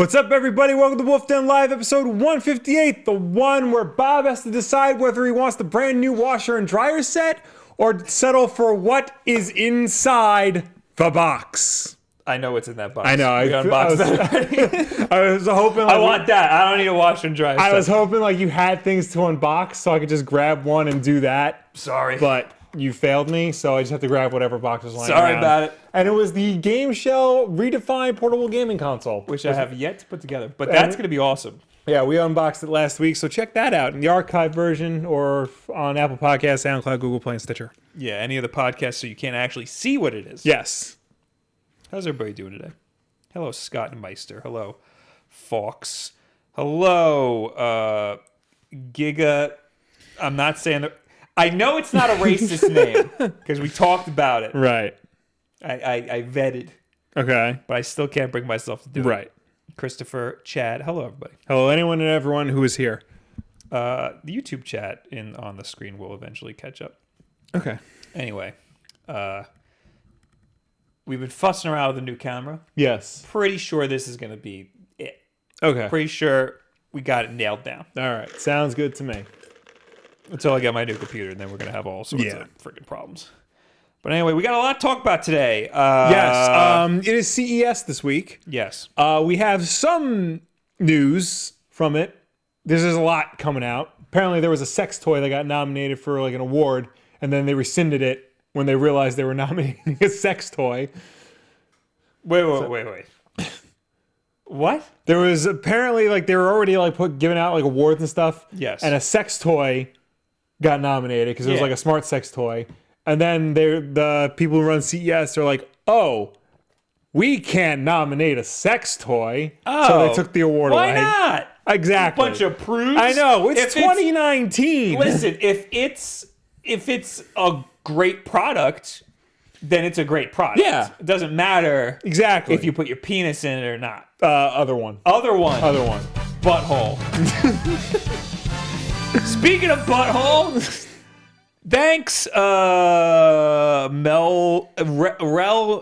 What's up, everybody? Welcome to Wulff Den Live, episode 158, the one where Bob has to decide whether he wants the brand new washer and dryer set or settle for what is inside the box. I know what's in that box. I know. We unboxed that. I was hoping. I want that. I don't need a washer and dryer. I was hoping like you had things to unbox, so I could just grab one and do that. Sorry, but you failed me, so I just have to grab whatever box is lying Sorry around. about it. And it was the Game Shell redefined portable gaming console, which I have yet to put together, but that's going to be awesome. Yeah, we unboxed it last week, so check that out in the archive version or on Apple Podcasts, SoundCloud, Google Play, and Stitcher. Yeah, any of the podcasts, so you can't actually see what it is. Yes. How's everybody doing today? Hello, Scott and Meister. Hello, Fox. Hello, Giga. I'm not saying that. I know it's not a racist name because we talked about it. Right. I vetted. Okay. But I still can't bring myself to do it. Right. Christopher, Chad. Hello, everybody. Hello, anyone and everyone who is here. The YouTube chat on the screen will eventually catch up. Okay. Anyway, we've been fussing around with the new camera. Yes. Pretty sure this is going to be it. Okay. Pretty sure we got it nailed down. All right. Sounds good to me. Until I get my new computer, and then we're going to have all sorts of freaking problems. But anyway, we got a lot to talk about today. Yes. It is CES this week. Yes. We have some news from it. There's a lot coming out. Apparently, there was a sex toy that got nominated for like an award, and then they rescinded it when they realized they were nominating a sex toy. Wait. What? There was apparently like they were already like giving out like awards and stuff. Yes. And a sex toy got nominated because it was like a smart sex toy. And then the people who run CES are like, oh, we can't nominate a sex toy. Oh, so they took the award away. Why not? Exactly. A bunch of prudes. I know. It's 2019. Listen, if it's a great product, then it's a great product. Yeah. It doesn't matter Exactly. if you put your penis in it or not. Other one. Other one. Butthole. Speaking of butthole, thanks, Rel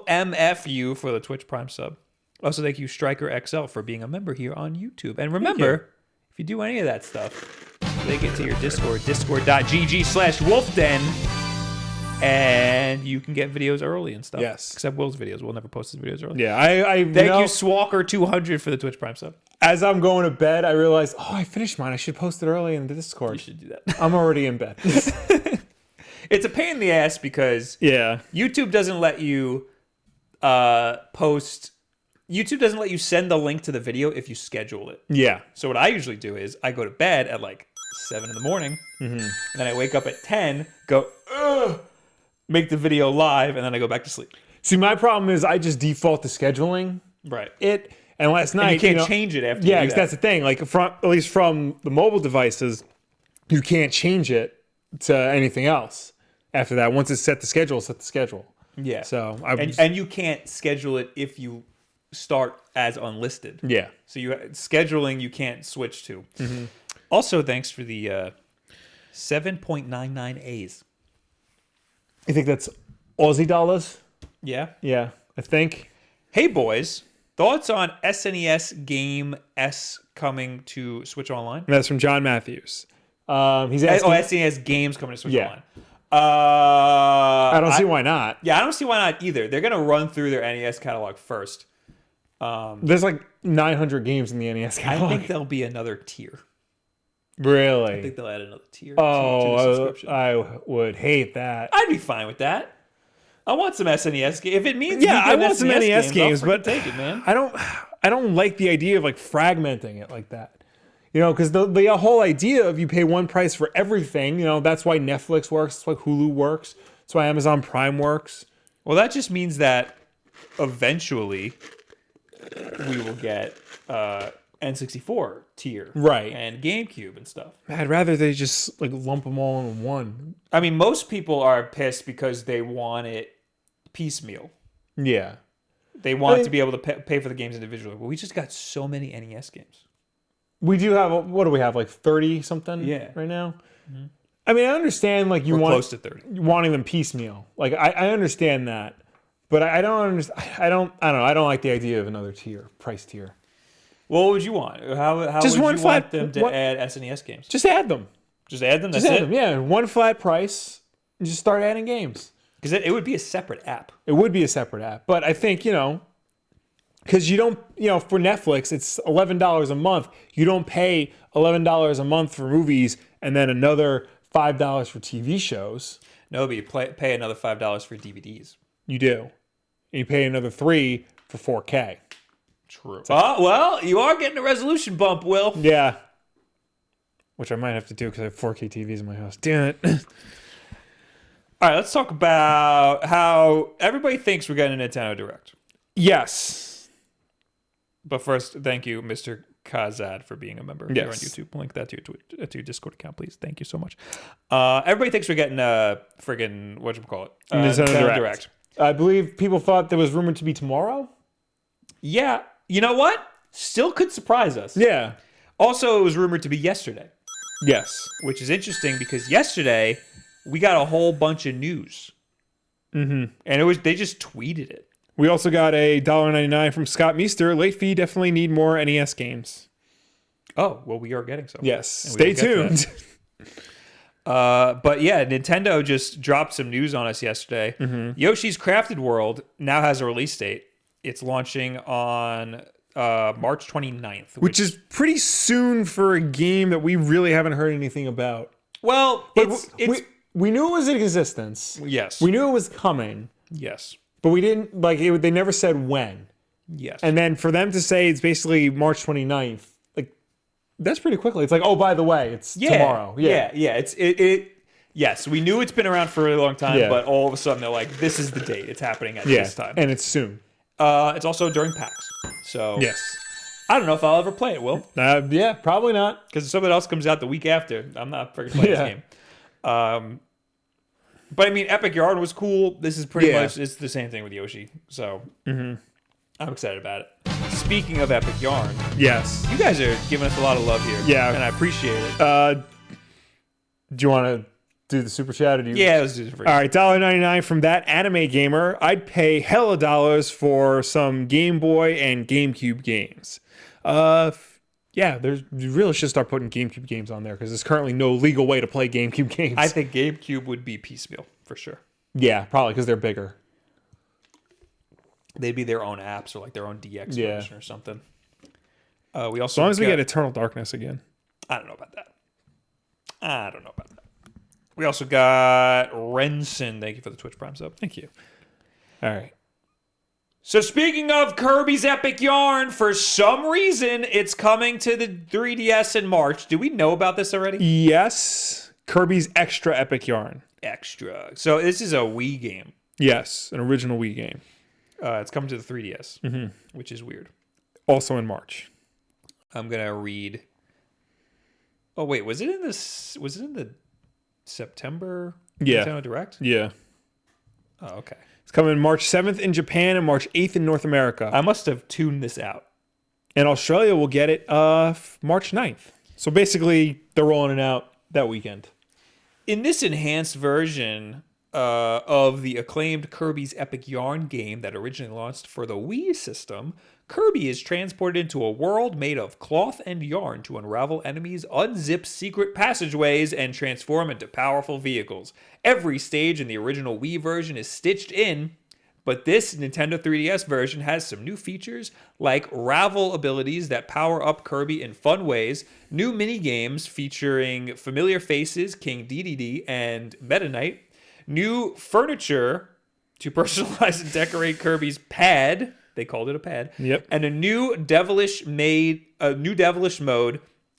MFU for the Twitch Prime sub. Also, thank you, Striker XL, for being a member here on YouTube. And remember, if you do any of that stuff, they get to your Discord, discord.gg/wolfden, and you can get videos early and stuff. Yes. Except Will's videos. We'll never post his videos early. Yeah. I Thank you, Swalker200, for the Twitch Prime sub. As I'm going to bed, I realized, I finished mine. I should post it early in the Discord. You should do that. I'm already in bed. It's a pain in the ass because YouTube doesn't let you post. YouTube doesn't let you send the link to the video if you schedule it. Yeah. So what I usually do is I go to bed at like 7 in the morning, and then I wake up at 10, go, make the video live, and then I go back to sleep. See, my problem is I just default to scheduling it. And last night, and you can't change it after. Yeah, that's the thing. Like, at least from the mobile devices, you can't change it to anything else after that. Once it's set the schedule, set the schedule. Yeah. So and you can't schedule it if you start as unlisted. Yeah. So scheduling you can't switch to. Also, thanks for the 7.99 A's. You think that's Aussie dollars? Yeah. Yeah, I think. Hey, boys. Thoughts on SNES Game S coming to Switch Online? That's from John Matthews. He's asking. SNES Games coming to Switch Online. I don't see why not. Yeah, I don't see why not either. They're going to run through their NES catalog first. There's like 900 games in the NES catalog. I think there'll be another tier. Really? I think they'll add another tier to the subscription. I would hate that. I'd be fine with that. I want some SNES games. If it means I want some NES games, but take it, man. I don't like the idea of like fragmenting it like that. You know, because the whole idea of you pay one price for everything, you know, that's why Netflix works, that's why Hulu works, that's why Amazon Prime works. Well, that just means that eventually we will get N64 tier. Right. And GameCube and stuff. I'd rather they just like lump them all in one. I mean, most people are pissed because they want it piecemeal. Yeah. They want to be able to pay for the games individually. But we just got so many NES games. We do have, what do we have, like 30 something right now? Mm-hmm. I mean, I understand like We're close to 30. Wanting them piecemeal. Like I understand that. But I don't understand. I don't know. I don't like the idea of another tier, price tier. What would you want? How Just would one you flat- want them to what- add SNES games? Just add them. Just add them. That's Just add it. them. Yeah, one flat price. And just start adding games. Because it would be a separate app. It would be a separate app, but I think because you don't, for Netflix, it's $11 a month. You don't pay $11 a month for movies and then another $5 for TV shows. No, but you pay another $5 for DVDs. You do. And you pay another $3 for 4K. True. Well, you are getting a resolution bump, Will. Yeah. Which I might have to do because I have 4K TVs in my house. Damn it. All right, let's talk about how everybody thinks we're getting a Nintendo Direct. Yes. But first, thank you, Mr. Kazad, for being a member here on YouTube. Link that to your Discord account, please. Thank you so much. Everybody thinks we're getting a friggin' whatchamacallit? Nintendo Direct. I believe people thought there was rumored to be tomorrow. Yeah. You know what? Still could surprise us. Yeah. Also, it was rumored to be yesterday. Yes. Which is interesting because yesterday we got a whole bunch of news. Mm-hmm. And they just tweeted it. We also got a $1.99 from Scott Meester. Late fee, definitely need more NES games. Oh, well, we are getting some. Yes. Stay tuned. But yeah, Nintendo just dropped some news on us yesterday. Mm-hmm. Yoshi's Crafted World now has a release date. It's launching on March 29th. Which is pretty soon for a game that we really haven't heard anything about. Well, we knew it was in existence. Yes. We knew it was coming. Yes. But we didn't, they never said when. Yes. And then for them to say it's basically March 29th, that's pretty quickly. It's like, oh, by the way, it's tomorrow. Yeah. Yes, we knew it's been around for a really long time, but all of a sudden they're like, this is the date. It's happening at this time. And it's soon. It's also during PAX. So yes. I don't know if I'll ever play it, Will. Yeah, probably not. Because if something else comes out the week after, I'm not freaking playing this game. But I mean, Epic Yarn was cool. This is pretty much, it's the same thing with Yoshi. So I'm excited about it. Speaking of Epic Yarn. Yes. You guys are giving us a lot of love here. Yeah. And I appreciate it. Do you want to do the super chat? Or do you... Yeah, let's do the super chat. All right, $1.99 from that anime gamer. I'd pay hella dollars for some Game Boy and GameCube games. Yeah, you really should start putting GameCube games on there because there's currently no legal way to play GameCube games. I think GameCube would be piecemeal for sure. Yeah, probably because they're bigger. They'd be their own apps or like their own DX version or something. We also as long as we get Eternal Darkness again. I don't know about that. We also got Renson. Thank you for the Twitch Prime sub. Thank you. All right. So speaking of Kirby's Epic Yarn, for some reason, it's coming to the 3DS in March. Do we know about this already? Yes. Kirby's Extra Epic Yarn. Extra. So this is a Wii game. Yes, an original Wii game. It's coming to the 3DS, which is weird. Also in March. I'm gonna read. Oh wait, was it in this? Was it in the September Nintendo Direct? Yeah. Oh, okay. It's coming March 7th in Japan and March 8th in North America. I must have tuned this out. And Australia will get it March 9th. So basically, they're rolling it out that weekend. In this enhanced version of the acclaimed Kirby's Epic Yarn game that originally launched for the Wii system, Kirby is transported into a world made of cloth and yarn to unravel enemies, unzip secret passageways, and transform into powerful vehicles. Every stage in the original Wii version is stitched in, but this Nintendo 3DS version has some new features like ravel abilities that power up Kirby in fun ways, new mini-games featuring familiar faces King Dedede and Meta Knight, new furniture to personalize and decorate Kirby's pad. They called it a pad. Yep. And a new devilish mode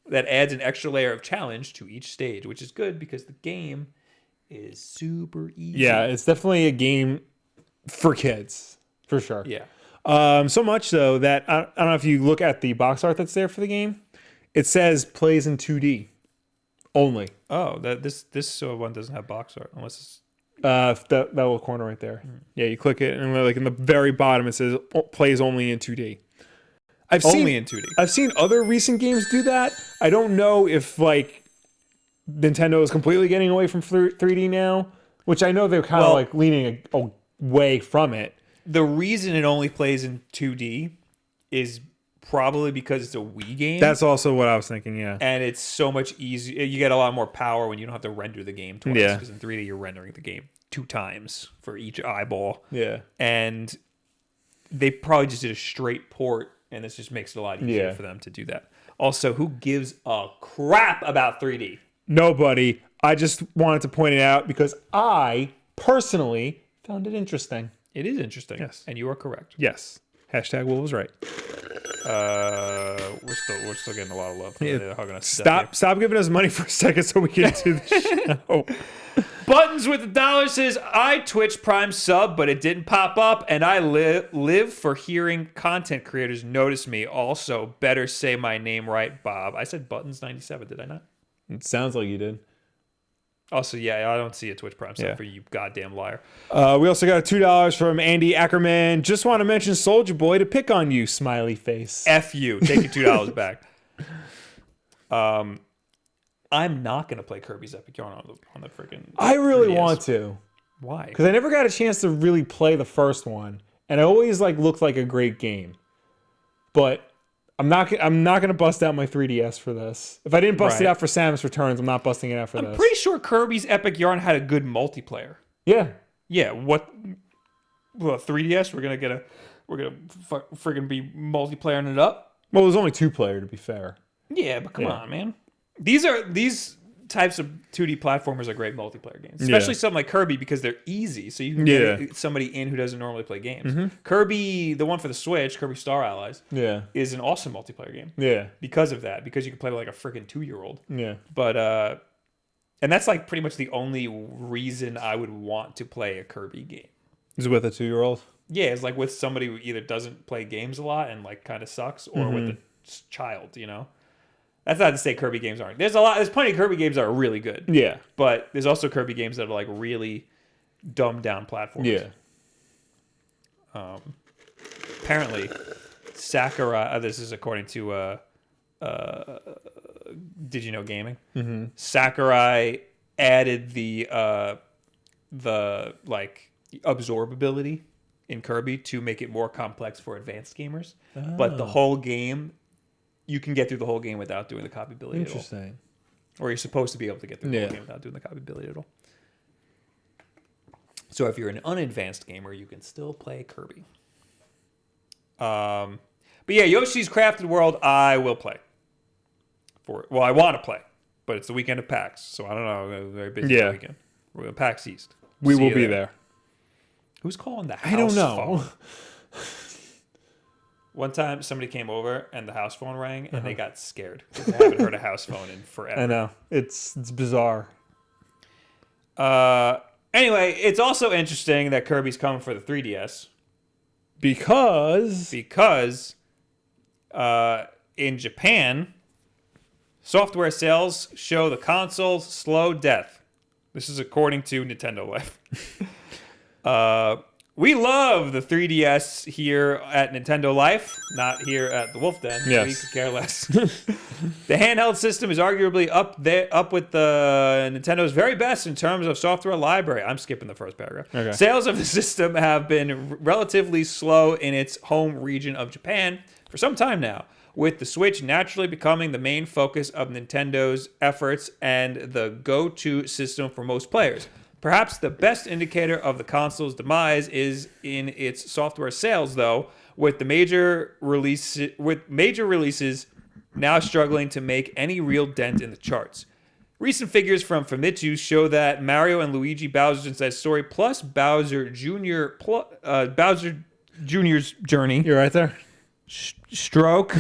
that adds an extra layer of challenge to each stage, which is good because the game is super easy. Yeah, it's definitely a game for kids, for sure. Yeah. So much so that I don't know if you look at the box art that's there for the game, it says plays in 2D only. Oh, this one doesn't have box art unless it's that little corner right there. Yeah, you click it, and like in the very bottom, it says plays only in 2D. in 2D. I've seen other recent games do that. I don't know if like Nintendo is completely getting away from 3D now, which I know they're kind of like leaning away from it. The reason it only plays in 2D is probably because it's a Wii game. That's also what I was thinking, yeah. And it's so much easier. You get a lot more power when you don't have to render the game twice. Yeah. Because in 3D, you're rendering the game 2 times for each eyeball. Yeah. And they probably just did a straight port, and this just makes it a lot easier for them to do that. Also, who gives a crap about 3D? Nobody. I just wanted to point it out because I personally found it interesting. It is interesting. Yes. And you are correct. Yes. Hashtag Will was right. We're still getting a lot of love. They're hugging us. Stop giving us money for a second so we can do the show. Buttons with the dollar says, I Twitch Prime sub, but it didn't pop up, and I live for hearing content creators notice me. Also, better say my name right, Bob. I said Buttons97, did I not? It sounds like you did. Also, yeah, I don't see a Twitch Prime sub for you goddamn liar. We also got $2 from Andy Ackerman. Just want to mention Soldier Boy to pick on you, smiley face. F you. Take your $2 back. I'm not going to play Kirby's Epic Yarn on the freaking I really 3DS. want to. Why? Because I never got a chance to really play the first one. And it always looked like a great game. But I'm not gonna bust out my 3DS for this. If I didn't bust it out for Samus Returns, I'm not busting it out for this. I'm pretty sure Kirby's Epic Yarn had a good multiplayer. Yeah. Yeah, well, 3DS, we're gonna friggin' be multiplayering it up. Well, there's only 2-player to be fair. Yeah, but come on, man. These types of 2D platformers are great multiplayer games, especially something like Kirby because they're easy, so you can get somebody in who doesn't normally play games. Kirby, the one for the Switch, Kirby Star Allies, is an awesome multiplayer game. Yeah. Because of that, because you can play with like a freaking 2-year-old. Yeah. But and that's like pretty much the only reason I would want to play a Kirby game. Is it with a 2-year-old? Yeah, it's like with somebody who either doesn't play games a lot and like kind of sucks, or with a child, you know. That's not to say Kirby games aren't. There's plenty of Kirby games that are really good. Yeah. But there's also Kirby games that are like really dumbed down platforms. Yeah. Apparently, Sakurai. This is according to Did You Know Gaming? Mm-hmm. Sakurai added the like absorbability in Kirby to make it more complex for advanced gamers. Oh. But the whole game, you can get through the whole game without doing the copy ability at all. Interesting. Or you're supposed to be able to get through the whole game without doing the copy ability at all. So if you're an unadvanced gamer, you can still play Kirby. But yeah, Yoshi's Crafted World, I will play. I want to play, but it's the weekend of PAX, so I don't know. I'm very busy the weekend. We're going to PAX East. We will be there. Who's calling the house I don't know. phone? One time, somebody came over and the house phone rang, and they got scared because they haven't heard a house phone in forever. I know. It's bizarre. Anyway, it's also interesting that Kirby's coming for the 3DS. Because in Japan, software sales show the console's slow death. This is according to Nintendo Life. We love the 3DS here at Nintendo Life, not here at the Wulff Den. Yes. We could care less. The handheld system is arguably up with the Nintendo's very best in terms of software library. I'm skipping the first paragraph. Okay. Sales of the system have been relatively slow in its home region of Japan for some time now, with the Switch naturally becoming the main focus of Nintendo's efforts and the go-to system for most players. Perhaps the best indicator of the console's demise is in its software sales, though, with major releases now struggling to make any real dent in the charts. Recent figures from Famitsu show that Mario and Luigi Bowser's Inside Story plus Bowser Jr.'s Journey. You're right there. Stroke,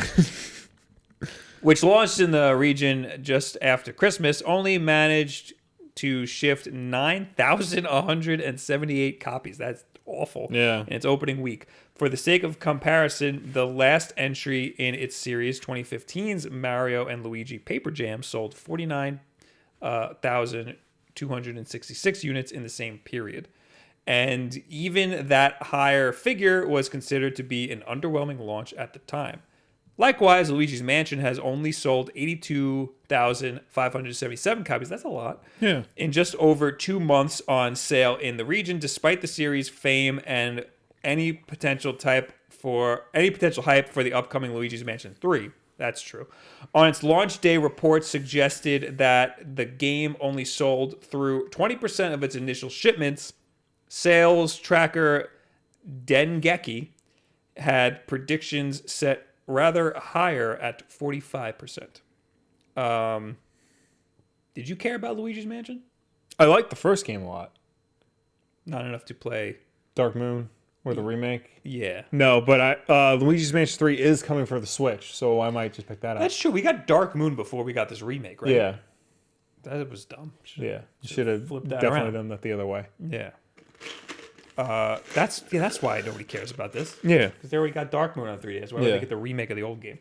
which launched in the region just after Christmas, only managed to shift 9,178 copies. That's awful. Yeah. In its opening week. For the sake of comparison, the last entry in its series, 2015's Mario and Luigi Paper Jam, sold 49,266 units in the same period. And even that higher figure was considered to be an underwhelming launch at the time. Likewise, Luigi's Mansion has only sold 82,577 copies. That's a lot. Yeah. In just over 2 months on sale in the region, despite the series' fame and any potential type for any potential hype for the upcoming Luigi's Mansion 3. That's true. On its launch day, reports suggested that the game only sold through 20% of its initial shipments. Sales tracker Dengeki had predictions set rather higher at 45%. Did you care about Luigi's Mansion? I like the first game a lot. Not enough to play. Dark Moon or the remake. Yeah. No, but Luigi's Mansion 3 is coming for the Switch, so I might just pick that up. That's true. We got Dark Moon before we got this remake, right? Yeah. That was dumb. Yeah. You should have flipped that definitely around. done that the other way. Yeah. That's why nobody cares about this. Yeah. Because they already got Dark Moon on 3DS. Why would they get the remake of the old game?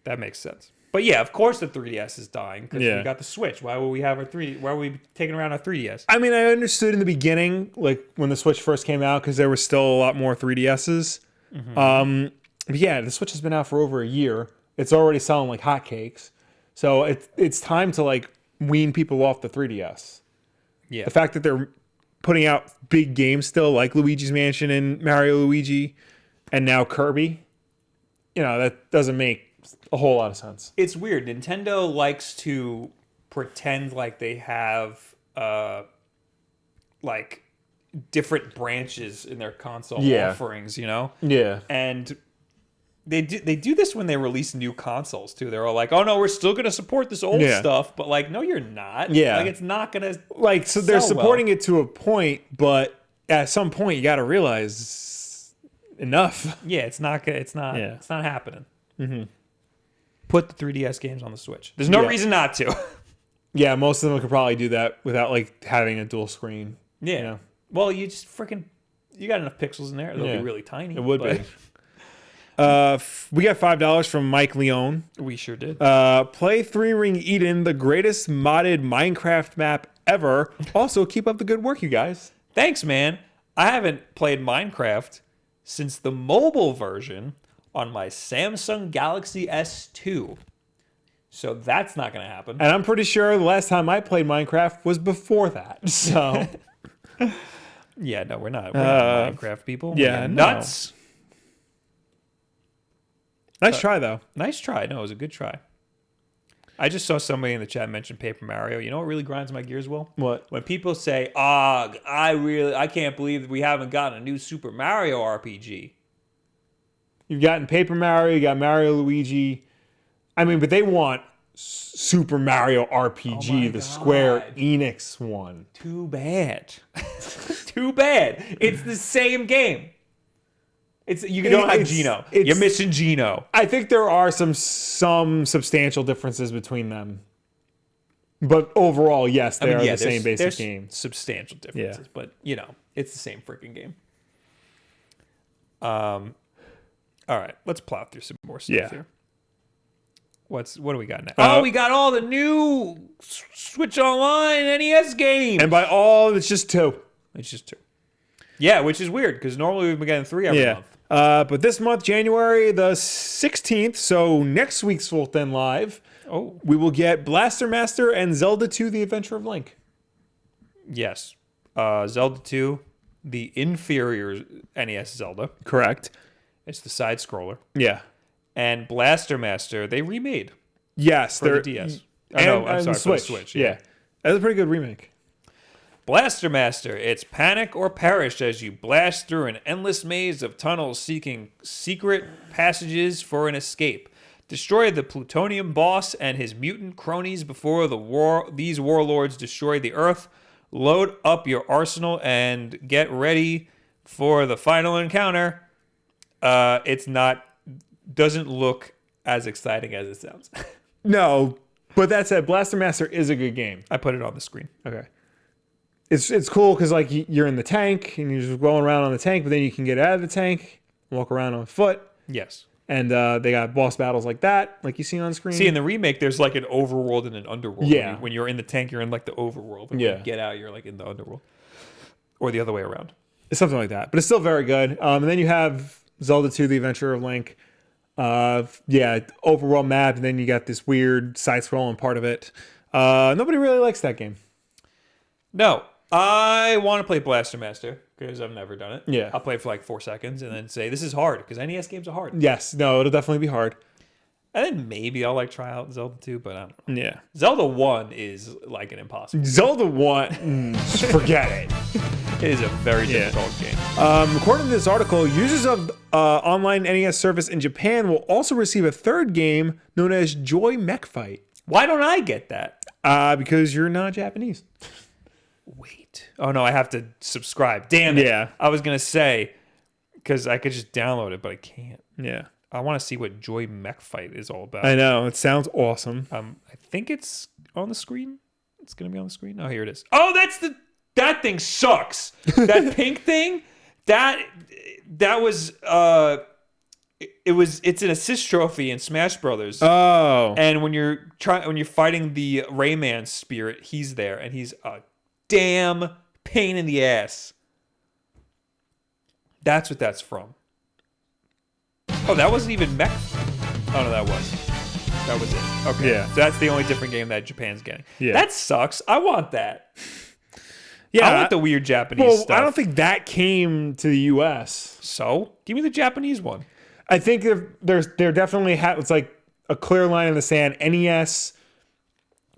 That makes sense. But yeah, of course the 3DS is dying because we got the Switch. Why would we have our 3? Why are we taking around our 3DS? I mean, I understood in the beginning, like when the Switch first came out, because there was still a lot more 3DSs. But yeah, the Switch has been out for over a year. It's already selling like hotcakes. So it's time to like wean people off the 3DS. Yeah. The fact that they're putting out big games still, like Luigi's Mansion and Mario Luigi, and now Kirby, that doesn't make a whole lot of sense. It's weird. Nintendo likes to pretend like they have like different branches in their console offerings, Yeah. And they do this when they release new consoles too. They're all like, "Oh no, we're still going to support this old stuff," but like, no, you're not. Yeah. Like it's not going to Like, so they're supporting it to a point, but at some point you got to realize enough. Yeah, it's not happening. Put the 3DS games on the Switch. There's no reason not to. Yeah, most of them could probably do that without like having a dual screen. Yeah. Well, you just you got enough pixels in there. They'll be really tiny. It would be. We got $5 from Mike Leone. We sure did. Play 3 Ring Eden, the greatest modded Minecraft map ever. Also, keep up the good work, you guys. Thanks, man. I haven't played Minecraft since the mobile version on my Samsung Galaxy S2. So that's not going to happen. And I'm pretty sure the last time I played Minecraft was before that. So, yeah, no, we're not Minecraft people. Yeah, nuts. Nice try, though. Nice try. No, it was a good try. I just saw somebody in the chat mention Paper Mario. You know what really grinds my gears, Will? What? When people say, I can't believe that we haven't gotten a new Super Mario RPG. You've gotten Paper Mario, you got Mario Luigi. I mean, but they want Super Mario RPG, the Square Enix one. Too bad. Too bad. It's the same game. You don't have Gino. You're missing Gino. I think there are some substantial differences between them. But overall, yes, they are the same basic game. Substantial differences, but it's the same freaking game. All right, let's plow through some more stuff here. What do we got now? We got all the new Switch Online NES games. And by all, it's just 2. It's just 2. Yeah, which is weird because normally we've been getting 3 every month. But this month, January the 16th, so next week's Wulff Den Live, we will get Blaster Master and Zelda 2: The Adventure of Link. Yes. Zelda 2, the inferior NES Zelda. Correct. It's the side scroller. Yeah. And Blaster Master, they remade. Yes. For the DS. I'm sorry, for the Switch. Yeah. That's a pretty good remake. Blaster Master, it's panic or perish as you blast through an endless maze of tunnels seeking secret passages for an escape. Destroy the plutonium boss and his mutant cronies before these warlords destroy the Earth. Load up your arsenal and get ready for the final encounter. Doesn't look as exciting as it sounds. No, but that said, Blaster Master is a good game. I put it on the screen. Okay. It's cool because like you're in the tank and you're just rolling around on the tank, but then you can get out of the tank, walk around on foot. Yes. And they got boss battles like that, like you see on screen. See, in the remake, there's like an overworld and an underworld. Yeah. When you're in the tank, you're in like the overworld. And when you get out, you're like in the underworld. Or the other way around. It's something like that. But it's still very good. And then you have Zelda 2: The Adventure of Link. Overworld map, and then you got this weird side-scrolling part of it. Nobody really likes that game. No. I want to play Blaster Master because I've never done it. Yeah. I'll play it for like 4 seconds and then say, this is hard because NES games are hard. Yes. No, it'll definitely be hard. And then maybe I'll like try out Zelda 2, but I don't know. Yeah. Zelda 1 is like an impossible. Zelda 1, forget it. It is a very difficult game. According to this article, users of online NES service in Japan will also receive a third game known as Joy Mech Fight. Why don't I get that? Because you're not Japanese. Wait. Oh, no, I have to subscribe. Damn it. Yeah. I was going to say, because I could just download it, but I can't. Yeah. I want to see what Joy Mech Fight is all about. I know. It sounds awesome. I think it's on the screen. It's going to be on the screen. Oh, here it is. Oh, that thing sucks. That pink thing, it's an assist trophy in Smash Brothers. Oh. And when you're fighting the Rayman spirit, he's there and he's a damn pain in the ass. That's what that's from. Oh, that wasn't even mech. Oh no, that was it. Okay. Yeah. So that's the only different game that Japan's getting. Yeah. That sucks. I want that. Yeah. I want the weird Japanese stuff. I don't think that came to the U.S. So, give me the Japanese one. I think there definitely it's like a clear line in the sand. NES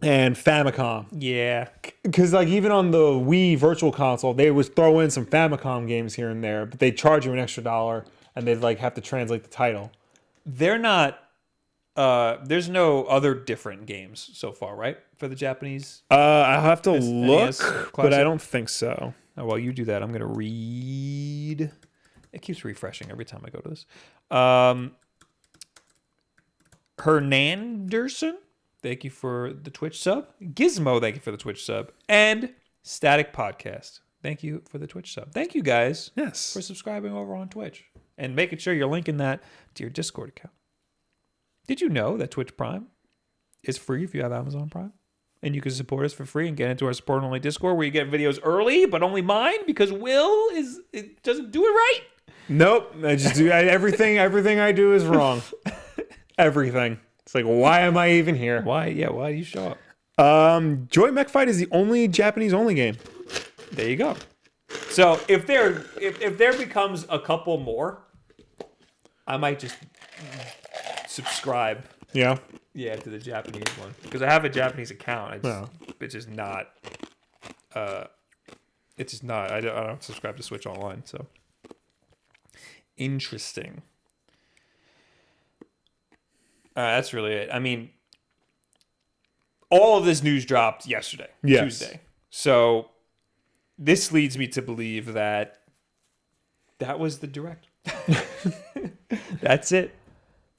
and Famicom. Yeah. Because like even on the Wii Virtual Console, they would throw in some Famicom games here and there, but they charge you an extra $1, and they'd like have to translate the title. They're not. There's no other different games so far, right? For the Japanese. I'll have to look, NES but I don't think so. Oh, while you do that, I'm gonna read. It keeps refreshing every time I go to this. Hernanderson, thank you for the Twitch sub. Gizmo, thank you for the Twitch sub. And Static Podcast, thank you for the Twitch sub. Thank you guys Yes. for subscribing over on Twitch and making sure you're linking that to your Discord account. Did you know that Twitch Prime is free if you have Amazon Prime? And you can support us for free and get into our support only Discord where you get videos early, but only mine because Will doesn't do it right. Nope. I just do everything. Everything I do is wrong. Everything. It's like, why am I even here? Why? Yeah, why do you show up? Joy Mech Fight is the only Japanese only game. There you go. So if there becomes a couple more, I might just subscribe. Yeah. Yeah, to the Japanese one because I have a Japanese account. It's just not. It's just not. I don't subscribe to Switch Online. So interesting. That's really it. I mean, all of this news dropped yesterday, Tuesday. So this leads me to believe that was the direct. That's it.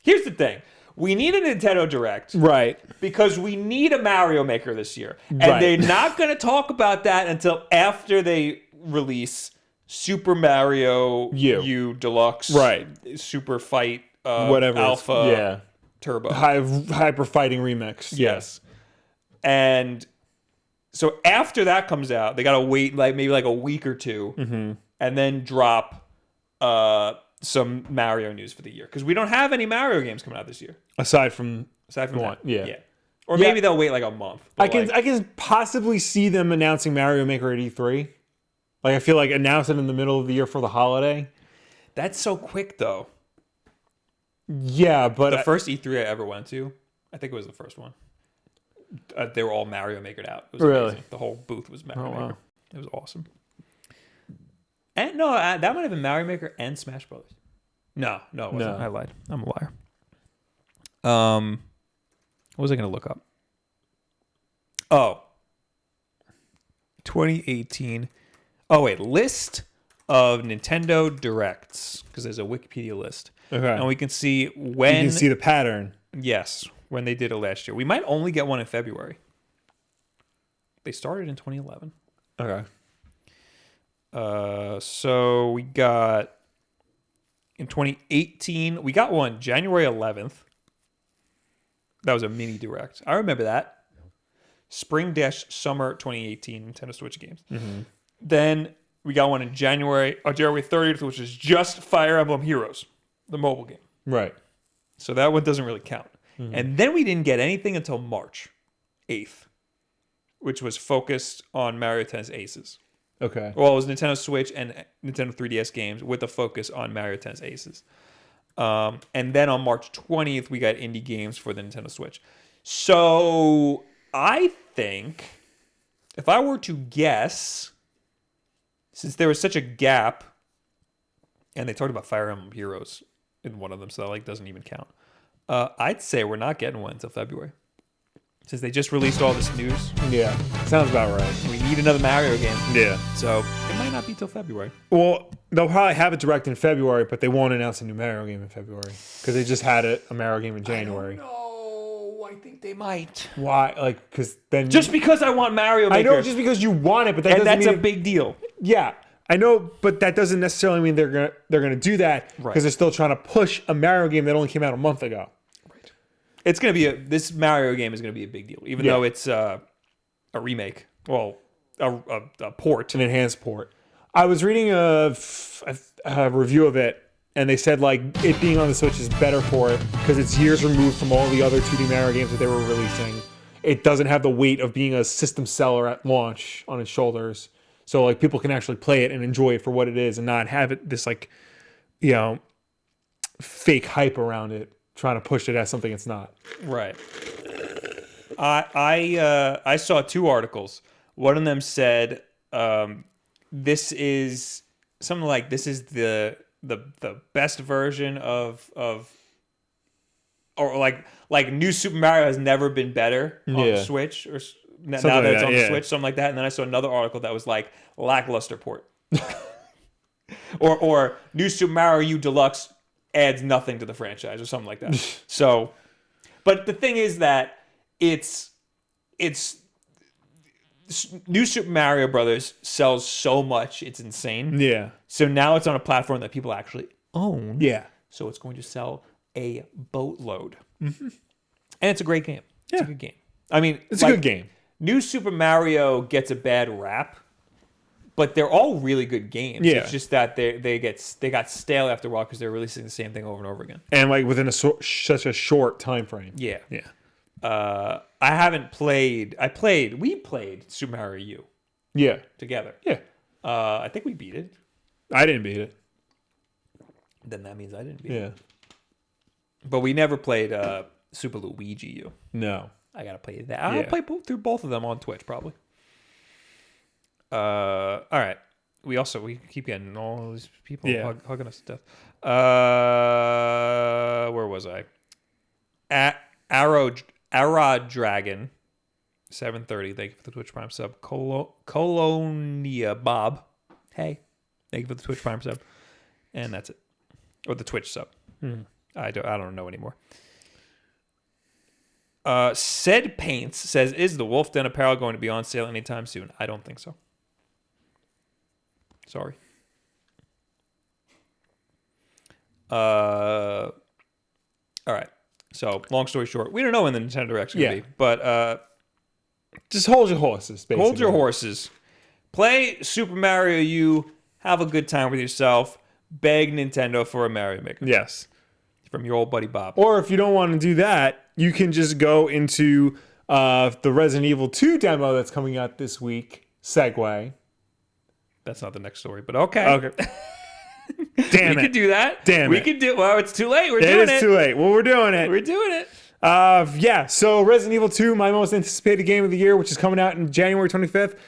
Here's the thing. We need a Nintendo Direct. Right. Because we need a Mario Maker this year. And Right. they're not going to talk about that until after they release Super Mario U Deluxe. Right. Super Fight Whatever. Alpha Yeah. Turbo. Hyper Fighting Remix. Yes. And so after that comes out, they got to wait maybe a week or two and then drop some Mario news for the year. Because we don't have any Mario games coming out this year. Aside from that. Yeah. Or maybe they'll wait like a month. I can possibly see them announcing Mario Maker at E3. Like I feel like announce it in the middle of the year for the holiday. That's so quick though. Yeah, but The first E3 I ever went to, I think it was the first one. They were all Mario Makered out. It was Really? amazing. The whole booth was Mario Maker. Wow. It was awesome. And no, that might have been Mario Maker and Smash Brothers. No, it wasn't. No. I lied. I'm a liar. What was I going to look up? Oh. 2018. Oh, wait. List of Nintendo Directs. Because there's a Wikipedia list. okay. And we can see when... You can see the pattern. Yes, when they did it last year. We might only get one in February. They started in 2011. Okay. So we got... In 2018, we got one January 11th. That was a mini direct. I remember that. Spring-summer 2018 Nintendo Switch games. Mm-hmm. Then we got one in January 30th, which is just Fire Emblem Heroes, the mobile game. Right. So that one doesn't really count. Mm-hmm. And then we didn't get anything until March 8th. which was focused on Mario Tennis Aces. Okay. Well, it was Nintendo Switch and Nintendo 3DS games with a focus on Mario Tennis Aces. And then on March 20th, we got indie games for the Nintendo Switch. So I think, if I were to guess, since there was such a gap, and they talked about Fire Emblem Heroes in one of them, so that like doesn't even count. I'd say we're not getting one until February, since they just released all this news. Yeah, sounds about right. We need another Mario game. Yeah. So it might not be till February. Well, they'll probably have it direct in February, but they won't announce a new Mario game in February because they just had a Mario game in January. No, I think they might. Why? Like, because then Just because I want Mario Maker. I know, just because you want it, but that and doesn't that's mean a big deal. Yeah, I know, but that doesn't necessarily mean they're gonna do that because Right. they're still trying to push a Mario game that only came out a month ago. Right. It's gonna be this Mario game is gonna be a big deal, even though it's a remake. Well, a port, An enhanced port. I was reading a review of it, and they said like it being on the Switch is better for it because it's years removed from all the other 2D Mario games that they were releasing. It doesn't have the weight of being a system seller at launch on its shoulders. So like people can actually play it and enjoy it for what it is and not have it this like, you know, fake hype around it, trying to push it as something it's not. Right. I saw two articles. One of them said this is something like this is the best version of or like New Super Mario has never been better on the Switch or now that it's on the Switch, something like that. And then I saw another article that was like lackluster port. or New Super Mario U Deluxe adds nothing to the franchise or something like that. So, but the thing is that it's New Super Mario Brothers sells so much, it's insane. Yeah. So now it's on a platform that people actually own. Yeah. So it's going to sell a boatload. Mm-hmm. And it's a great game. It's a good game. I mean, it's a good game. New Super Mario gets a bad rap, but they're all really good games. Yeah. It's just that they got stale after a while because they're releasing the same thing over and over again. And like within such a short time frame. Yeah. Yeah. I haven't played. We played Super Mario U. Yeah. Together. Yeah. I think we beat it. I didn't beat it. Then that means I didn't beat it. Yeah. But we never played Super Luigi U. No. I gotta play that. I'll play through both of them on Twitch probably. All right. We keep getting all these people hugging us to death. Where was I? Arrow Dragon 730. Thank you for the Twitch Prime sub. Colonia Bob. Hey, thank you for the Twitch Prime sub. And that's it. Or the Twitch sub. I don't know anymore. Said Paints says, is the Wulff Den apparel going to be on sale anytime soon? I don't think so. Sorry. All right. So, long story short, we don't know when the Nintendo Direct's going to be. But just hold your horses, basically. Hold your horses. Play Super Mario U. Have a good time with yourself. Beg Nintendo for a Mario Maker. Yes. From your old buddy Bob. Or if you don't want to do that, you can just go into the Resident Evil 2 demo that's coming out this week. Segue. That's not the next story, but okay. Okay. Damn it. We could do that. Damn we it. could do. Well, it's too late. We're doing it. It is too late. Well, we're doing it. We're doing it. Yeah. So Resident Evil 2, my most anticipated game of the year, which is coming out in January 25th.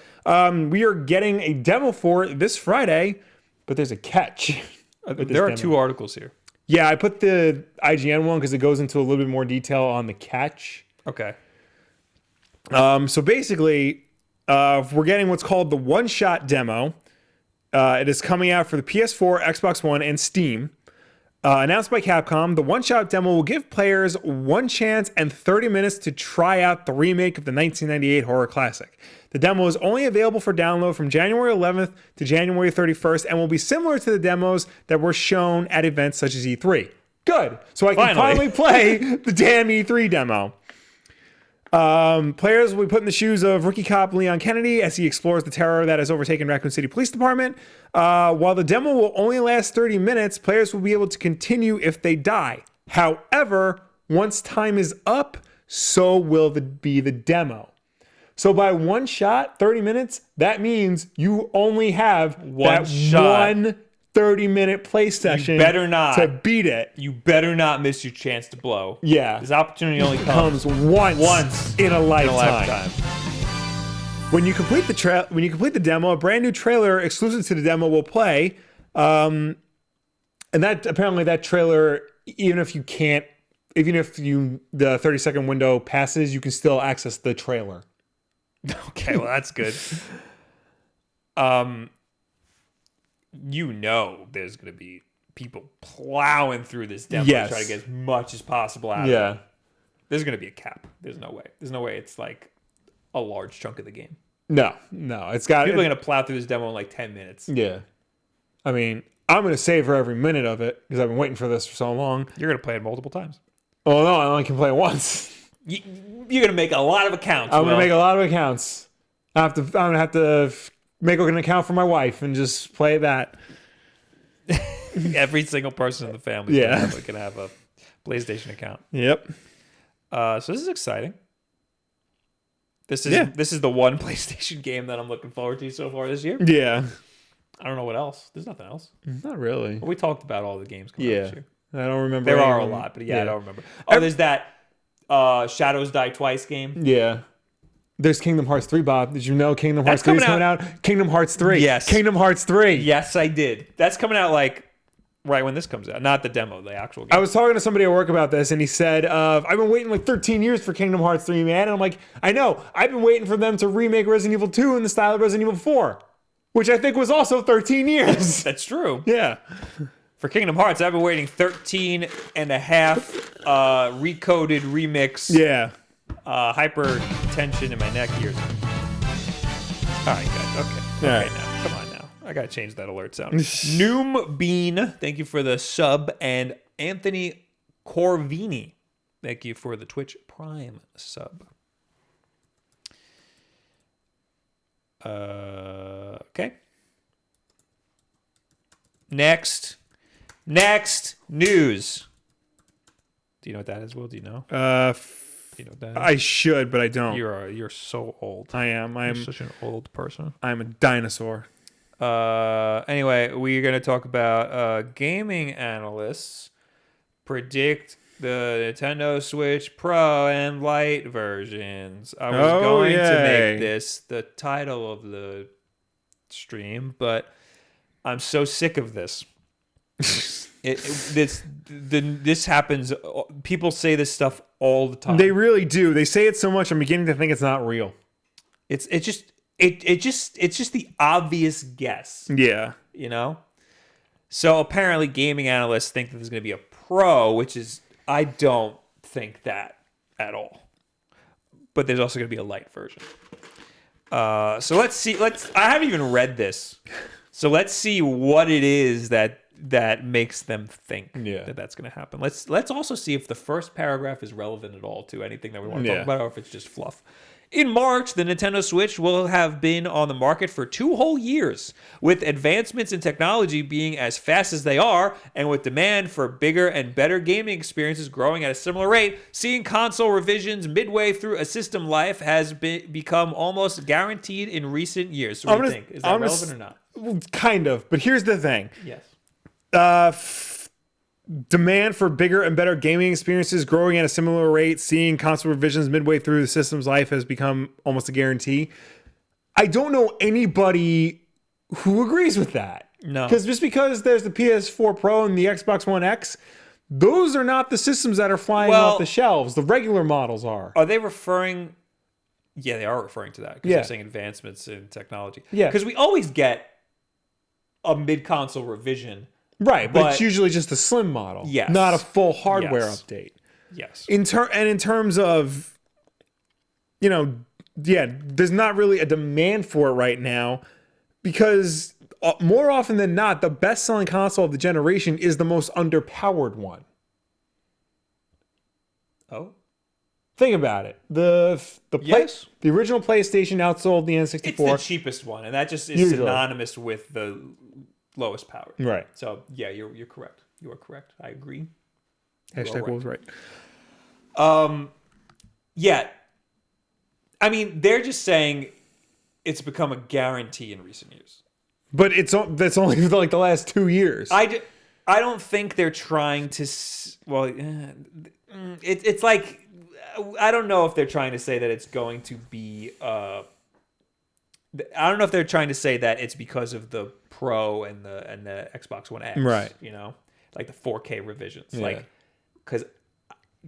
We are getting a demo for it this Friday, but there's a catch. There are two articles here. Yeah, I put the IGN one because it goes into a little bit more detail on the catch. Okay. So basically, we're getting what's called the one-shot demo. It is coming out for the PS4, Xbox One, and Steam. Announced by Capcom, the one-shot demo will give players one chance and 30 minutes to try out the remake of the 1998 horror classic. The demo is only available for download from January 11th to January 31st and will be similar to the demos that were shown at events such as E3. Good. So I can finally play the damn E3 demo. Players will be put in the shoes of rookie cop Leon Kennedy as he explores the terror that has overtaken Raccoon City Police Department. While the demo will only last 30 minutes, players will be able to continue if they die. However, once time is up, so will be the demo. So by one shot, 30 minutes, that means you only have One that shot. one 30-minute play session better not. to beat it. You better not miss your chance to blow. Yeah. This opportunity only Comes once in a lifetime. When you complete the demo, a brand new trailer exclusive to the demo will play. And that apparently that trailer, even if the 30-second window passes, you can still access the trailer. Okay, well that's good. There's gonna be people plowing through this demo to try to get as much as possible out of it. There's gonna be a cap. There's no way. There's no way it's like a large chunk of the game. No. It's got People are gonna plow through this demo in like 10 minutes. Yeah. I mean, I'm gonna savor every minute of it because I've been waiting for this for so long. You're gonna play it multiple times. Oh no, I only can play it once. You're gonna make a lot of accounts. I'm gonna make a lot of accounts. I'm gonna have to make an account for my wife and just play that. Every single person in the family is gonna have a PlayStation account. Yep. So this is exciting. This is the one PlayStation game that I'm looking forward to so far this year. Yeah. I don't know what else. There's nothing else. Not really. But we talked about all the games coming out this year. I don't remember. There are a lot, but I don't remember. Oh, there's that Shadows Die Twice game. Yeah. There's Kingdom Hearts 3, Bob. Did you know Kingdom Hearts 3 is coming out? Kingdom Hearts 3. Yes. Kingdom Hearts 3. Yes, I did. That's coming out like right when this comes out. Not the demo, the actual game. I was talking to somebody at work about this, and he said, I've been waiting like 13 years for Kingdom Hearts 3, man. And I'm like, I know. I've been waiting for them to remake Resident Evil 2 in the style of Resident Evil 4, which I think was also 13 years. That's true. Yeah. For Kingdom Hearts, I've been waiting 13 and a half recoded remix. Yeah. Hypertension in my neck ears. All right, guys. Okay. All Okay, right. now. Come on now. I got to change that alert sound. Noom Bean, thank you for the sub. And Anthony Corvini, thank you for the Twitch Prime sub. Okay. Next news. Do you know what that is, Will? Do you know? Do you know what that is? I should, but I don't. You're so old. I am. You're such an old person. I'm a dinosaur. Anyway, we're going to talk about gaming analysts predict the Nintendo Switch Pro and Lite versions. I was going to make this the title of the stream, but I'm so sick of this. This happens. People say this stuff all the time. They really do. They say it so much. I'm beginning to think it's not real. It's just the obvious guess. Yeah. You know? So apparently gaming analysts think that there's going to be a Pro, which is, I don't think that at all. But there's also going to be a Lite version. So let's see. I haven't even read this. So let's see what it is that makes them think that that's going to happen. Let's also see if the first paragraph is relevant at all to anything that we want to talk about, or if it's just fluff. In March, the Nintendo Switch will have been on the market for 2 whole years, with advancements in technology being as fast as they are, and with demand for bigger and better gaming experiences growing at a similar rate. Seeing console revisions midway through a system life has become almost guaranteed in recent years. So what do you think? Is that relevant or not? Kind of, but here's the thing. Yes. Demand for bigger and better gaming experiences growing at a similar rate, seeing console revisions midway through the system's life has become almost a guarantee. I don't know anybody who agrees with that. No. Because there's the PS4 Pro and the Xbox One X, those are not the systems that are flying off the shelves. The regular models are. Are they referring... Yeah, they are referring to that. Because they're saying advancements in technology. Yeah. Because we always get a mid-console revision. Right, but it's usually just a slim model. Yes. Not a full hardware update. Yes. In terms of, there's not really a demand for it right now because more often than not, the best-selling console of the generation is the most underpowered one. Oh? Think about it. The original PlayStation outsold the N64. It's the cheapest one, and that just is synonymous with the lowest power. Right. So, yeah, you're correct. You are correct. I agree. Hashtag Wolf right. Yeah. I mean, they're just saying it's become a guarantee in recent years. But that's only for like the last 2 years. I don't think they're trying to. It's like I don't know if they're trying to say that it's going to be. I don't know if they're trying to say that it's because of the Pro and the Xbox One X, right? You know, like the 4K revisions, Yeah. like because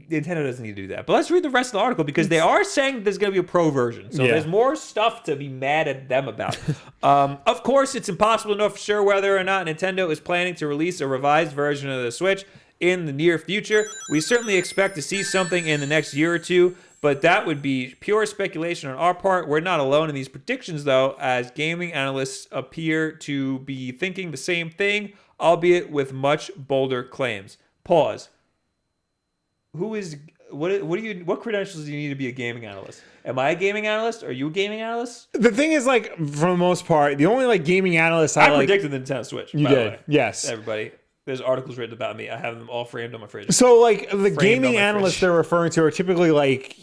Nintendo doesn't need to do that. But let's read the rest of the article because they are saying there's going to be a Pro version, so there's more stuff to be mad at them about. Of course, it's impossible to know for sure whether or not Nintendo is planning to release a revised version of the Switch in the near future. We certainly expect to see something in the next year or two, but that would be pure speculation on our part. We're not alone in these predictions, though, as gaming analysts appear to be thinking the same thing, albeit with much bolder claims. Pause. What credentials do you need to be a gaming analyst? Am I a gaming analyst? Are you a gaming analyst? The thing is, like, for the most part, the only like gaming analysts I like. predicted the Nintendo Switch. You by the did, way. yes. Everybody, there's articles written about me. I have them all framed on my fridge. So, like, the gaming on my analysts fridge. they're referring to are typically like,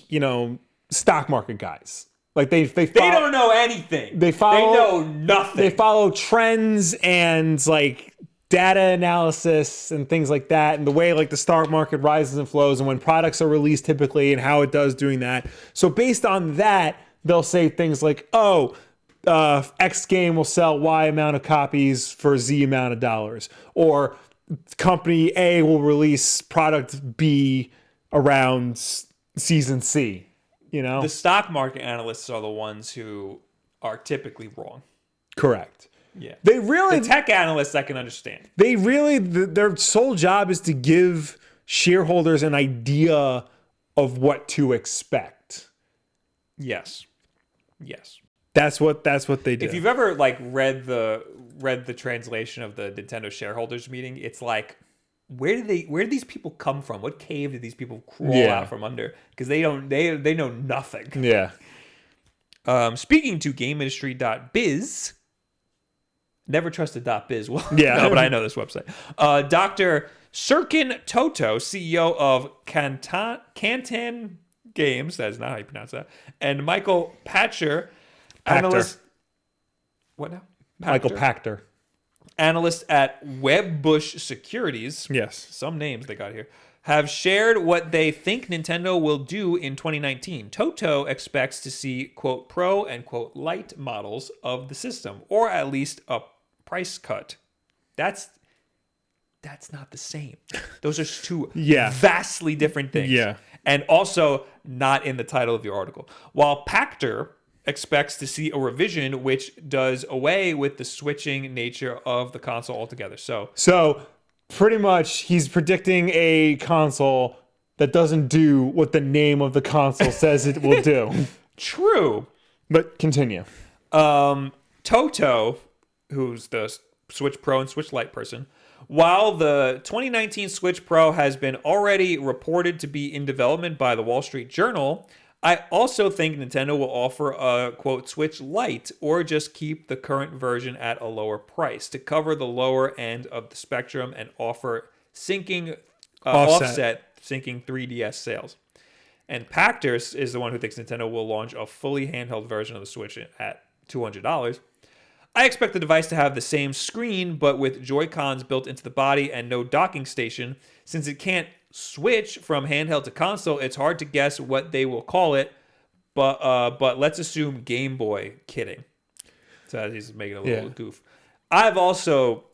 stock market guys. Like they don't know anything. They follow. They know nothing. They follow trends and like data analysis and things like that, and the way like the stock market rises and flows, and when products are released typically, and how it does doing that. So based on that, they'll say things like, "Oh, X game will sell Y amount of copies for Z amount of dollars," or company A will release product B around season C. The stock market analysts are the ones who are typically wrong. Correct. Yeah. The tech analysts I can understand. Their sole job is to give shareholders an idea of what to expect. Yes. That's what they do. If you've ever like read the translation of the Nintendo shareholders meeting, it's like where did these people come from? What cave did these people crawl out from under? Because they know nothing. Yeah. Speaking to GameIndustry.biz, never trusted .biz. Well, yeah, no, but I know this website. Dr. Sirkin Toto, CEO of Canton Games, that is not how you pronounce that, and Michael Pachter, analyst. What now? Michael Pachter. Analyst at Webbush Securities. Yes. Some names they got here. Have shared what they think Nintendo will do in 2019. Toto expects to see, quote, Pro and, quote, Lite models of the system, or at least a price cut. That's not the same. Those are two vastly different things. Yeah. And also not in the title of your article. While Pachter expects to see a revision which does away with the switching nature of the console altogether. So pretty much he's predicting a console that doesn't do what the name of the console says it will do. True. But continue. Toto, who's the Switch Pro and Switch Lite person, while the 2019 Switch Pro has been already reported to be in development by the Wall Street Journal, I also think Nintendo will offer a, quote, Switch Lite, or just keep the current version at a lower price to cover the lower end of the spectrum and offer offset syncing 3DS sales. And Pachter is the one who thinks Nintendo will launch a fully handheld version of the Switch at $200. I expect the device to have the same screen, but with Joy-Cons built into the body and no docking station. Since it can't switch from handheld to console, it's hard to guess what they will call it, but let's assume Game Boy. Kidding. So he's making a little goof. I've also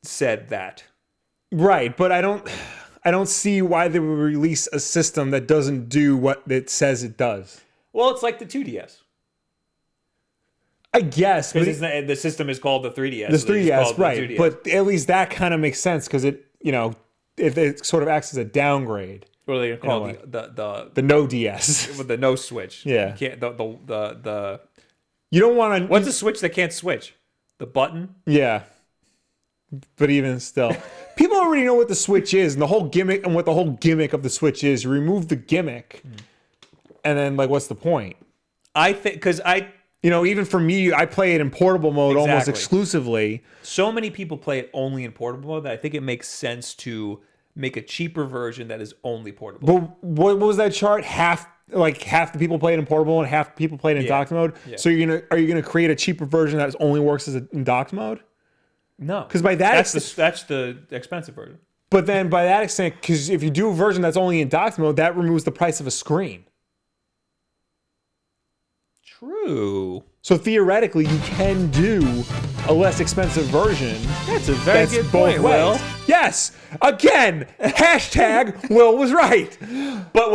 said that. Right, but I don't see why they would release a system that doesn't do what it says it does. Well, it's like the 2DS. I guess. But the system is called the 3DS. The 3DS, right. 2DS. But at least that kind of makes sense because it sort of acts as a downgrade. What are they going to call the no DS? With the no switch. Yeah. You can't, the you don't want to... What's a switch that can't switch? The button? Yeah. But even still. People already know what the Switch is and what the whole gimmick of the Switch is. You remove the gimmick and then what's the point? I think, because even for me, I play it in portable mode almost exclusively. So many people play it only in portable mode that I think it makes sense to make a cheaper version that is only portable. But what was that chart? Half like half the people play it in portable and half the people play it in docked mode. Yeah. So are you gonna create a cheaper version that only works in docked mode? No, Because by that that's the expensive version. but then by that extent, because if you do a version that's only in docked mode, that removes the price of a screen. True. So theoretically, you can do a less expensive version. That's a very That's good both point, ways. Will. Yes. Again, hashtag Will was right. But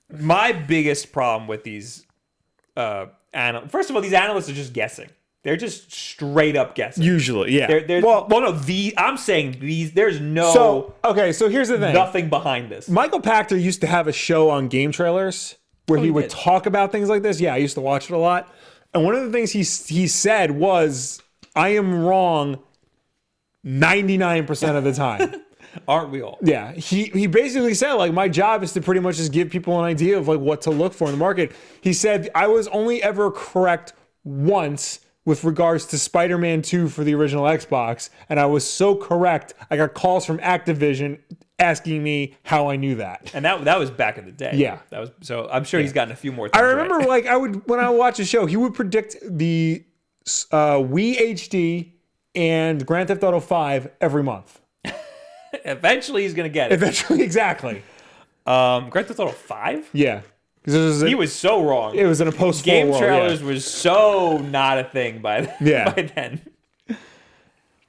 my biggest problem with these first of all, these analysts are just guessing. They're just straight up guessing. Usually, yeah. I'm saying these. There's no. So here's the thing. Nothing behind this. Michael Pachter used to have a show on game trailers where he would did? talk about things like this. Yeah, I used to watch it a lot. And one of the things he said was, I am wrong 99% of the time. Aren't we all? Yeah, he basically said, like, my job is to pretty much just give people an idea of like what to look for in the market. He said, I was only ever correct once with regards to Spider-Man 2 for the original Xbox, and I was so correct, I got calls from Activision asking me how I knew that. And that was back in the day. Yeah. That was so. I'm sure he's gotten a few more. I Things remember, right. when I would watch a show, he would predict the Wii HD and Grand Theft Auto 5 every month. Eventually, he's gonna get it. Eventually, exactly. Grand Theft Auto 5. Yeah. He was so wrong. It was in a post Game world, trailers was so not a thing by then.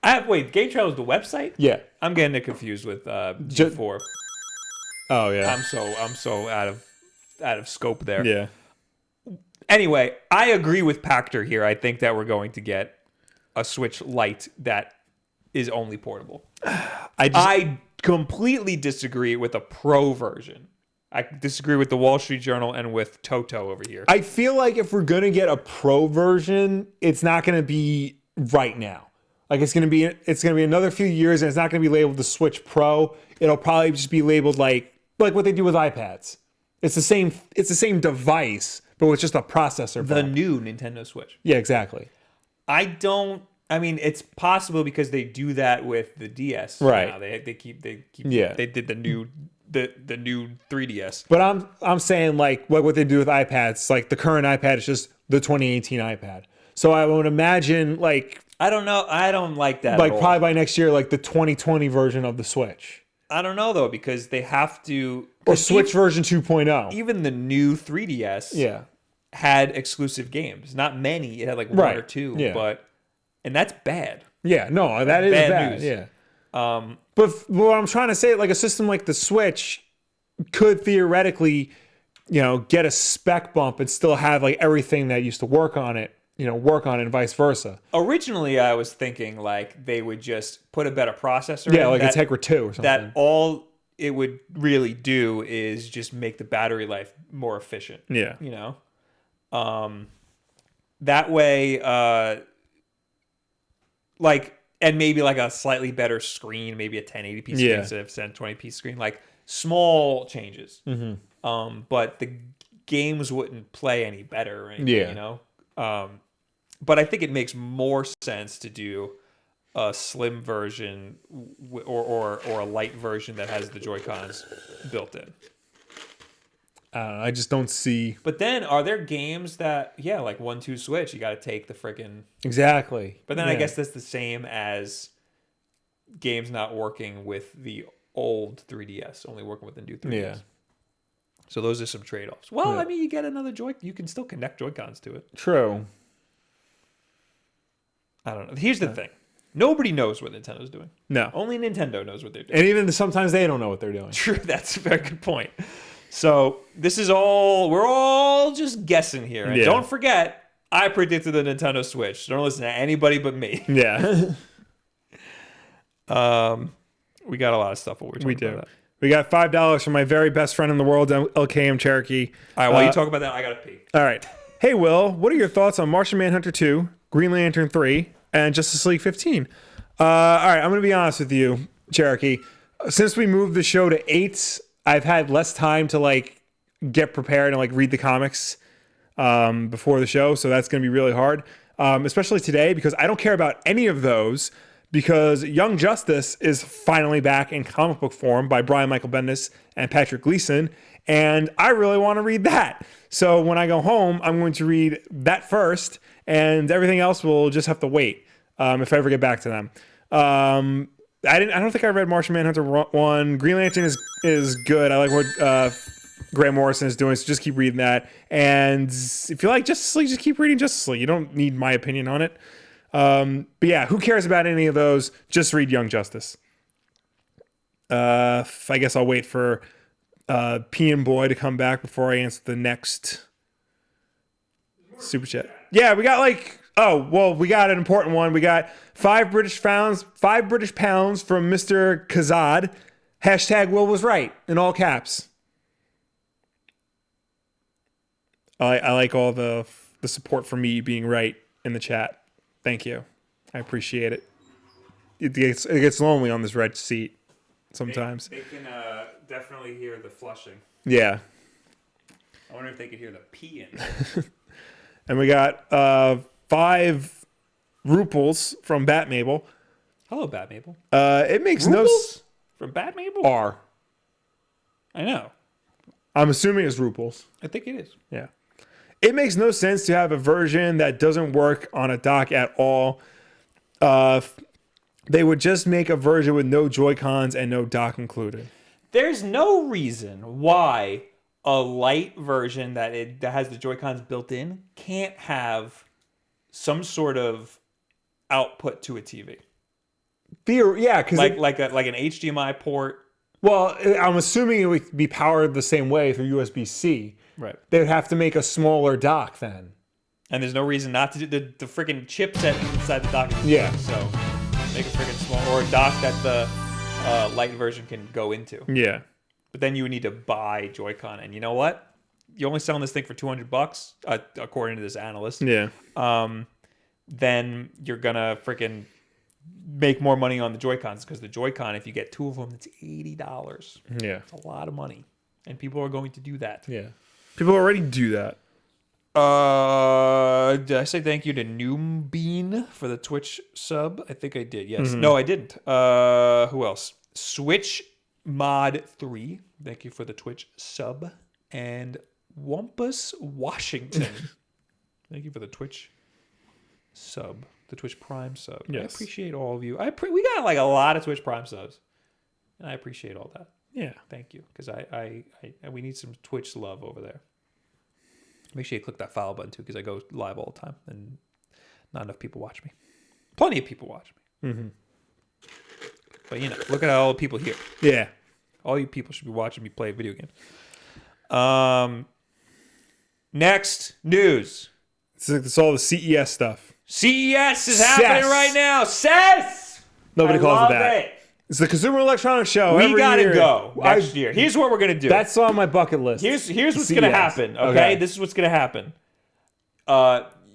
Game trailers the website? Yeah. I'm getting it confused with G4. Oh yeah. I'm so out of scope there. Yeah. Anyway, I agree with Pachter here. I think that we're going to get a Switch Lite that is only portable. I completely disagree with a Pro version. I disagree with the Wall Street Journal and with Toto over here. I feel like if we're gonna get a Pro version, it's not gonna be right now. Like it's gonna be another few years, and it's not gonna be labeled the Switch Pro. It'll probably just be labeled like what they do with iPads. It's the same device, but with just a processor. The new Nintendo Switch. Yeah, exactly. I mean, it's possible because they do that with the DS. Right. Now. They keep. Yeah. They did the new 3DS. But I'm saying like what they do with iPads, like the current iPad is just the 2018 iPad. So I would imagine like I don't know. I don't like that. like at all. probably by next year, like the 2020 version of the Switch. I don't know though, because they have to Or Switch version 2.0. Even the new 3DS had exclusive games. Not many. It had like one or two. Yeah. And that's bad. Yeah, no, that is bad. news. Yeah. But what I'm trying to say, like a system like the Switch could theoretically, get a spec bump and still have like everything that used to work on it, and vice versa. Originally, I was thinking like they would just put a better processor. Yeah, like a Tegra 2 or something. That all it would really do is just make the battery life more efficient. Yeah. That way, and maybe like a slightly better screen, maybe a 1080p screen instead of 720p screen, like small changes. Mm-hmm. But the games wouldn't play any better or anything, but I think it makes more sense to do a slim version or a light version that has the Joy-Cons built in. I just don't see. But then, are there games that, like 1-2 Switch, you got to take the freaking... Exactly. But then I guess that's the same as games not working with the old 3DS, only working with the new 3DS. Yeah. So those are some trade-offs. Well, I mean, you get another you can still connect Joy-Cons to it. True. I don't know. Here's the thing. Nobody knows what Nintendo's doing. No. Only Nintendo knows what they're doing. And even sometimes they don't know what they're doing. True. That's a very good point. So this is we're all just guessing here. And don't forget, I predicted the Nintendo Switch. Don't listen to anybody but me. Yeah. We got a lot of stuff while we're talking about that. We got $5 from my very best friend in the world, LKM Cherokee. All right, while you talk about that, I got to pee. All right. Hey, Will, what are your thoughts on Martian Manhunter 2, Green Lantern 3, and Justice League 15? All right, I'm going to be honest with you, Cherokee. Since we moved the show to 8, I've had less time to get prepared and read the comics before the show, so that's going to be really hard, especially today because I don't care about any of those because Young Justice is finally back in comic book form by Brian Michael Bendis and Patrick Gleason, and I really want to read that. So when I go home, I'm going to read that first, and everything else will just have to wait if I ever get back to them. I don't think I read Martian Manhunter 1. Green Lantern is good. I like what Grant Morrison is doing, so just keep reading that. And if you like Justice League, just keep reading Justice League. You don't need my opinion on it. But yeah, who cares about any of those? Just read Young Justice. I guess I'll wait for P and Boy to come back before I answer the next super chat. Yeah, we got we got an important one. We got 5 British pounds from Mr. Kazad. # Will was right in all caps. I like all the support for me being right in the chat. Thank you. I appreciate it. It gets lonely on this red seat sometimes. They can definitely hear the flushing. Yeah. I wonder if they could hear the peeing. And we got 5 Ruples from Batmable. Hello, Batmable. It makes Ruples? From Batmable? R. I know. I'm assuming it's Ruples. I think it is. Yeah. It makes no sense to have a version that doesn't work on a dock at all. They would just make a version with no Joy-Cons and no dock included. There's no reason why a Lite version that has the Joy-Cons built in can't have some sort of output to a TV. Yeah, because like an HDMI port. Well, I'm assuming it would be powered the same way through USB-C. Right. They would have to make a smaller dock then. And there's no reason not to do the freaking chipset inside the dock. Yeah. So make a freaking small or a dock that the Lite version can go into. Yeah. But then you would need to buy Joy-Con, and you know what? You're only selling this thing for $200, according to this analyst. Yeah. Then you're gonna freaking make more money on the Joy-Cons because the Joy-Con, if you get 2 of them, it's $80. Yeah. It's a lot of money, and people are going to do that. Yeah. People already do that. Did I say thank you to Noombean for the Twitch sub? I think I did. Yes. No, I didn't. Who else? Switch Mod 3. Thank you for the Twitch sub. And Wampus Washington. Thank you for the Twitch sub. The Twitch Prime sub. Yes. I appreciate all of you. We got like a lot of Twitch Prime subs. And I appreciate all that. Yeah. Thank you. Because we need some Twitch love over there. Make sure you click that follow button too, because I go live all the time and not enough people watch me. Plenty of people watch me. Mm-hmm. But look at all the people here. Yeah. All you people should be watching me play video games. Next news. It's all the CES stuff. CES is happening right now. CES! Nobody calls it that. It. It's the Consumer Electronics Show. We gotta go next year. Here's what we're gonna do. That's on my bucket list. Here's what's gonna happen. Okay? This is what's gonna happen.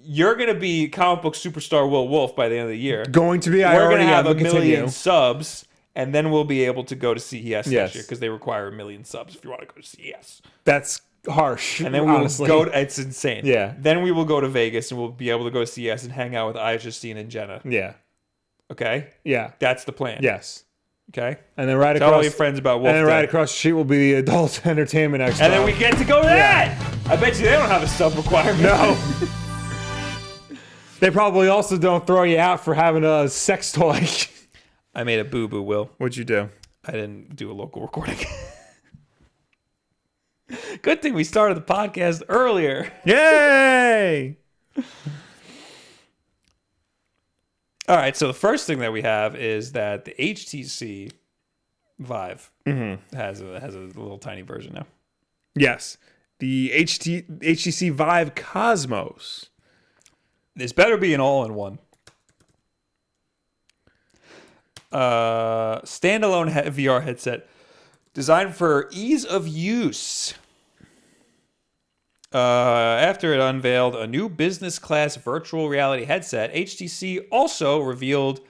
You're gonna be comic book superstar Wulff by the end of the year. Going to be. We're gonna have 1 million subs, and then we'll be able to go to CES next year because they require 1 million subs if you want to go to CES. That's harsh. And then we'll go. It's insane. Yeah. Then we will go to Vegas and we'll be able to go to CES and hang out with Justine and Jenna. Yeah. Okay. Yeah. That's the plan. Yes. Okay. And then right Tell across. all your friends about Wulff. And then right across the street will be the Adult Entertainment Expo. And then we get to go to that. I bet you they don't have a sub requirement. No. They probably also don't throw you out for having a sex toy. I made a boo-boo, Will. What'd you do? I didn't do a local recording. Good thing we started the podcast earlier. Yay! All right, so the first thing that we have is that the HTC Vive has a little tiny version now. Yes. The HTC Vive Cosmos. This better be an all-in-one. Standalone VR headset designed for ease of use. After it unveiled a new business class virtual reality headset, HTC also revealed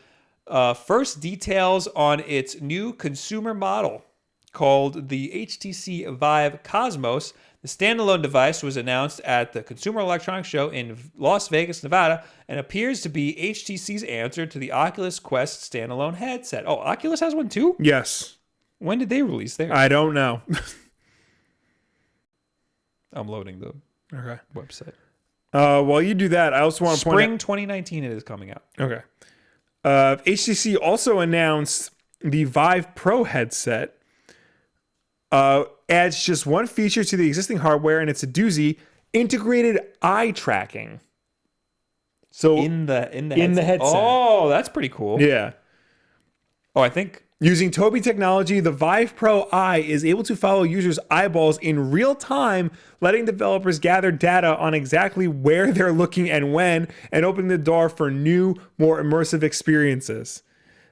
first details on its new consumer model called the HTC Vive Cosmos The standalone device was announced at the Consumer Electronics Show in Las Vegas, Nevada, and appears to be HTC's answer to the Oculus Quest standalone headset. Oh, Oculus has one too? Yes. When did they release theirs? I don't know. I'm loading the Okay. website. While you do that, I also want to point out... Spring 2019 it is coming out. Okay. HTC also announced the Vive Pro headset. Adds just one feature to the existing hardware, and it's a doozy: integrated eye tracking. So In the headset. Oh, that's pretty cool. Yeah. Oh, I think Using Tobii technology, the Vive Pro Eye is able to follow users' eyeballs in real time, letting developers gather data on exactly where they're looking and when, and opening the door for new, more immersive experiences.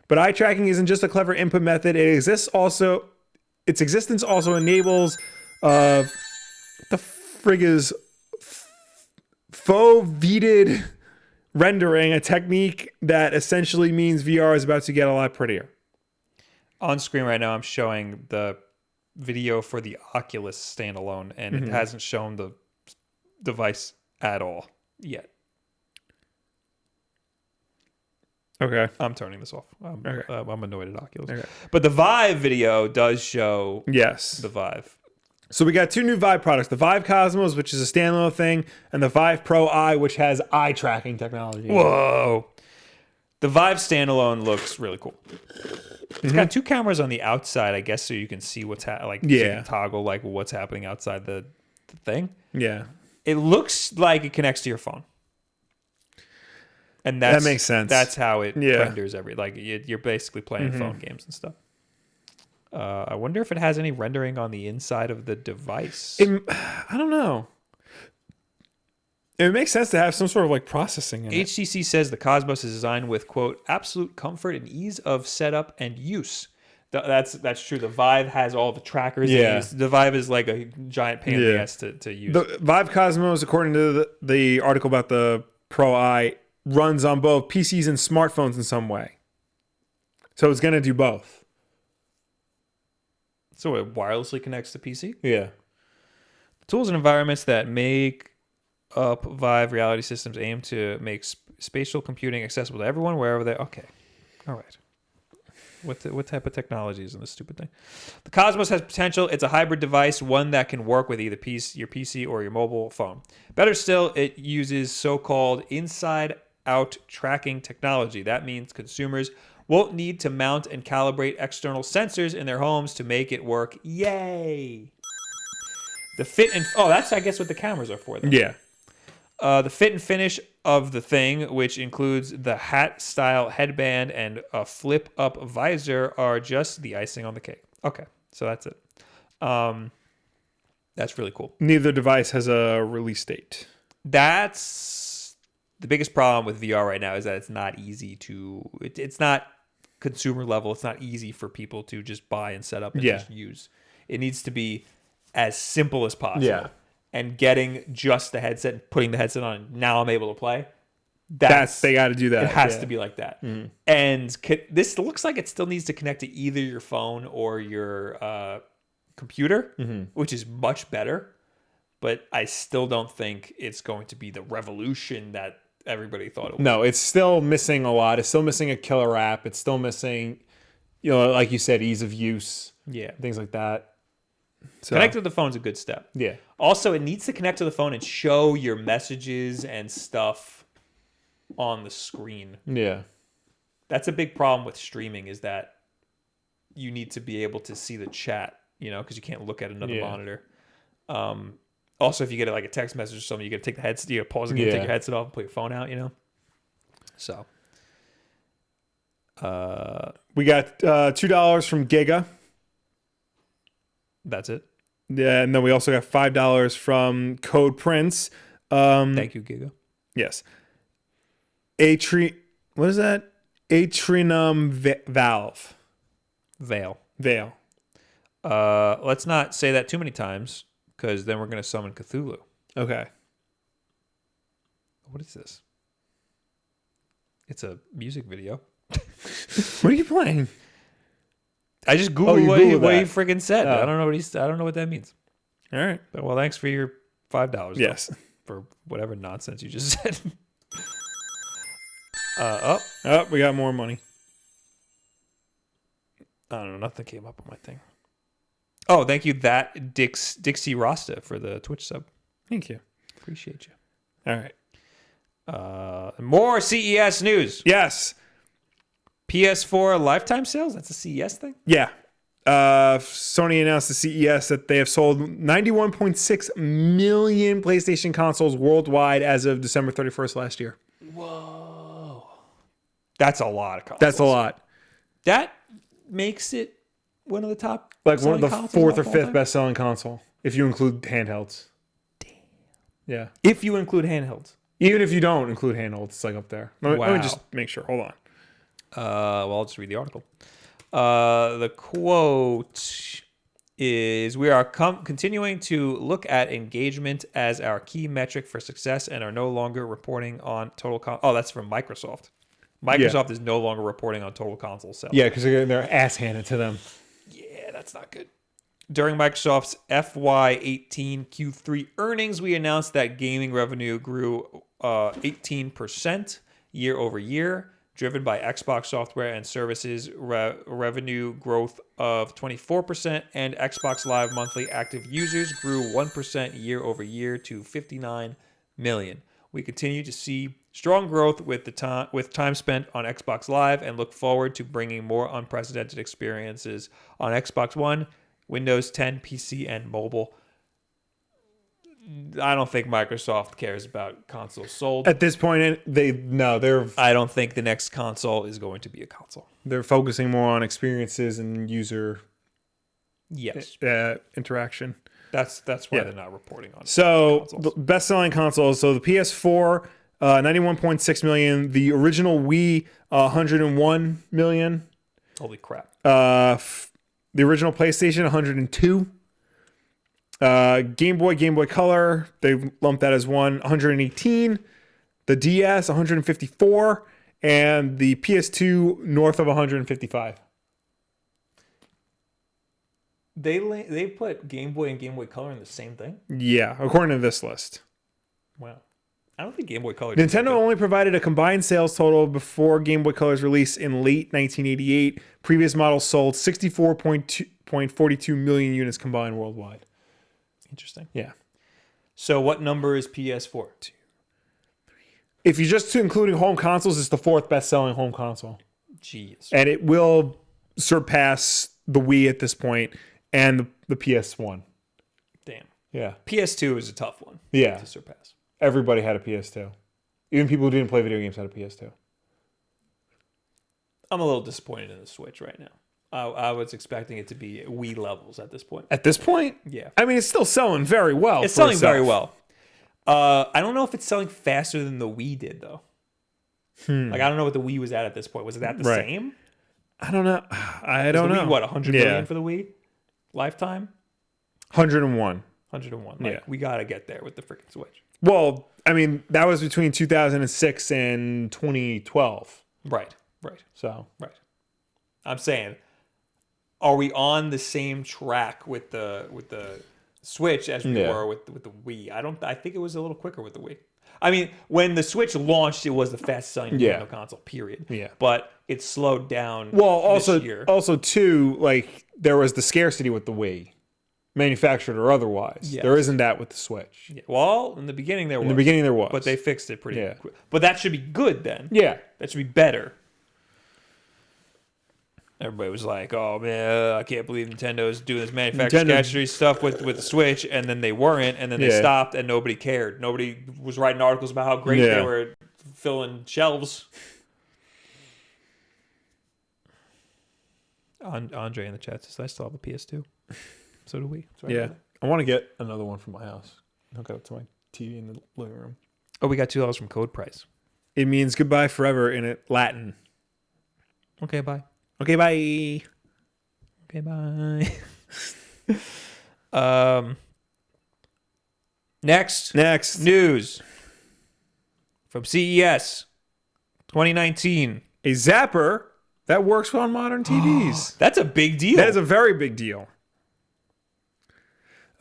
But eye tracking isn't just a clever input method. Its existence also enables the frig is foveated rendering, a technique that essentially means VR is about to get a lot prettier. on screen right now I'm showing the video for the Oculus standalone, and it hasn't shown the device at all yet. Okay. I'm turning this off. I'm annoyed at Oculus. Okay. But the Vive video does show Yes. the Vive. So we got two new Vive products: the Vive Cosmos, which is a standalone thing, and the Vive Pro Eye, which has eye tracking technology. Whoa. The Vive standalone looks really cool. It's got two cameras on the outside, I guess, so you can see what's so you can toggle like what's happening outside the thing. Yeah. It looks like it connects to your phone. And that makes sense. That's how it renders you're basically playing phone games and stuff. I wonder if it has any rendering on the inside of the device. I don't know. It makes sense to have some sort of like processing in it. HTC says the Cosmos is designed with, quote, absolute comfort and ease of setup and use. That's true. The Vive has all the trackers. Yeah. The Vive is like a giant pain in the ass to use. The Vive Cosmos, according to the article about the Pro Eye, runs on both PCs and smartphones in some way. So it's going to do both. So it wirelessly connects to PC? Yeah. Tools and environments that make up Vive reality systems aim to make spatial computing accessible to everyone wherever they... Okay. All right. What type of technology is in this stupid thing? The Cosmos has potential. It's a hybrid device, one that can work with either your PC or your mobile phone. Better still, it uses so-called inside-out tracking technology. That means consumers won't need to mount and calibrate external sensors in their homes to make it work. Yay! The fit and... Oh, that's, I guess, what the cameras are for, then. Yeah. The fit and finish of the thing, which includes the hat-style headband and a flip-up visor, are just the icing on the cake. Okay, so that's it. That's really cool. Neither device has a release date. That's the biggest problem with VR right now, is that it's not easy to... It's not consumer level. It's not easy for people to just buy and set up and just use. It needs to be as simple as possible. Yeah. And getting just the headset and putting the headset on, now I'm able to play. They got to do that. It has to be like that. Mm-hmm. And this looks like it still needs to connect to either your phone or your computer, which is much better. But I still don't think it's going to be the revolution that everybody thought it was. No, it's still missing a lot. It's still missing a killer app. It's still missing, like you said, ease of use. Yeah. Things like that. So. Connect to the phone is a good step. Yeah. Also, it needs to connect to the phone and show your messages and stuff on the screen. Yeah. That's a big problem with streaming, is that you need to be able to see the chat, because you can't look at another monitor. Also, if you get like a text message or something, you got to take the headset, you got to pause the game, take your headset off, and put your phone out, So. We got $2 from Giga. That's it. Yeah, and then we also got $5 from Code Prince. Thank you, Giga. Yes. What is that? Atrium Valve. Veil. Veil. Let's not say that too many times, because then we're going to summon Cthulhu. Okay. What is this? It's a music video. What are you playing? I just Googled what he freaking said. I don't know what that means. All right. Well, thanks for your $5. Yes. Though, for whatever nonsense you just said. Oh, we got more money. I don't know. Nothing came up on my thing. Oh, thank you, that Dixie Rasta for the Twitch sub. Thank you. Appreciate you. All right. More CES news. Yes. PS4 lifetime sales. That's a CES thing. Yeah. Sony announced at CES that they have sold 91.6 million PlayStation consoles worldwide as of December 31st last year. Whoa. That's a lot of consoles. That's a lot. That makes it one of the top, like one of the consoles fourth or of all fifth time? best-selling console, if you include handhelds. Damn. Yeah. If you include handhelds. Even if you don't include handhelds, it's like up there. Let me Wow. just make sure. Hold on. Well, I'll just read the article. The quote is, we are continuing to look at engagement as our key metric for success and are no longer reporting on total oh, that's from Microsoft. Microsoft is no longer reporting on total console sales. Yeah, because they're getting their ass handed to them. Yeah, that's not good. During Microsoft's FY18 Q3 earnings, we announced that gaming revenue grew 18% year over year, driven by Xbox software and services revenue growth of 24%, and Xbox Live monthly active users grew 1% year over year to 59 million. We continue to see strong growth with time spent on Xbox Live and look forward to bringing more unprecedented experiences on Xbox One, Windows 10, PC, and mobile. I don't think Microsoft cares about consoles sold. At this point, I don't think the next console is going to be a console. they're focusing more on experiences and user Yes, interaction. that's why they're not reporting on. So consoles. the best-selling consoles. So the PS4, 91.6 million. The original Wii, 101 million. Holy crap! The original PlayStation, 102. Game Boy Color, they lumped that as 118. The DS, 154. And the PS2, north of 155. They put Game Boy and Game Boy Color in the same thing. Yeah, according to this list. Wow, I don't think Game Boy Color. Nintendo only provided a combined sales total before Game Boy Color's release in late 1988. Previous models sold 64.42 million units combined worldwide. Interesting. Yeah. So what number is PS4? If you're just including home consoles, it's the fourth best-selling home console. Jeez. And it will surpass the Wii at this point and the PS1. Damn. Yeah. PS2 is a tough one. Yeah. To surpass. Everybody had a PS2. Even people who didn't play video games had a PS2. I'm a little disappointed in the Switch right now. I was expecting it to be Wii levels at this point. At this point? Yeah. I mean, it's still selling very well. It's selling very well. I don't know if it's selling faster than the Wii did, though. Like, I don't know what the Wii was at this point. Was it at the same? I don't know. I don't know. Wii, what, 100 million for the Wii? Lifetime? 101. 101. Like, Yeah. we got to get there with the freaking Switch. Well, I mean, that was between 2006 and 2012. Right. So, Right. I'm saying, are we on the same track with the Switch as we were with the Wii? I think it was a little quicker with the Wii. I mean, when the Switch launched, it was the fastest selling Nintendo console, period. Yeah. But it slowed down. well, this year. also too, like there was the scarcity with the Wii, manufactured or otherwise. Yes. There isn't that with the Switch. Yeah. Well, in the beginning there was. In the beginning there was, But they fixed it pretty Yeah. quick. But that should be good then. yeah. That should be better. Everybody was like, "Oh man, I can't believe Nintendo's doing this manufacturer scarcity stuff with the Switch," and then they weren't, and then they stopped, and nobody cared. Nobody was writing articles about how great they were filling shelves. Andre in the chat says, "I still have a PS2." So do we. Yeah, I want to get another one for my house. Hook it up to my TV in the living room. Oh, we got $2 from Code Price. It means goodbye forever in Latin. Okay, bye. Okay, bye. Okay, bye. Next news from CES 2019. A Zapper that works on modern TVs. That's a big deal. That is a very big deal.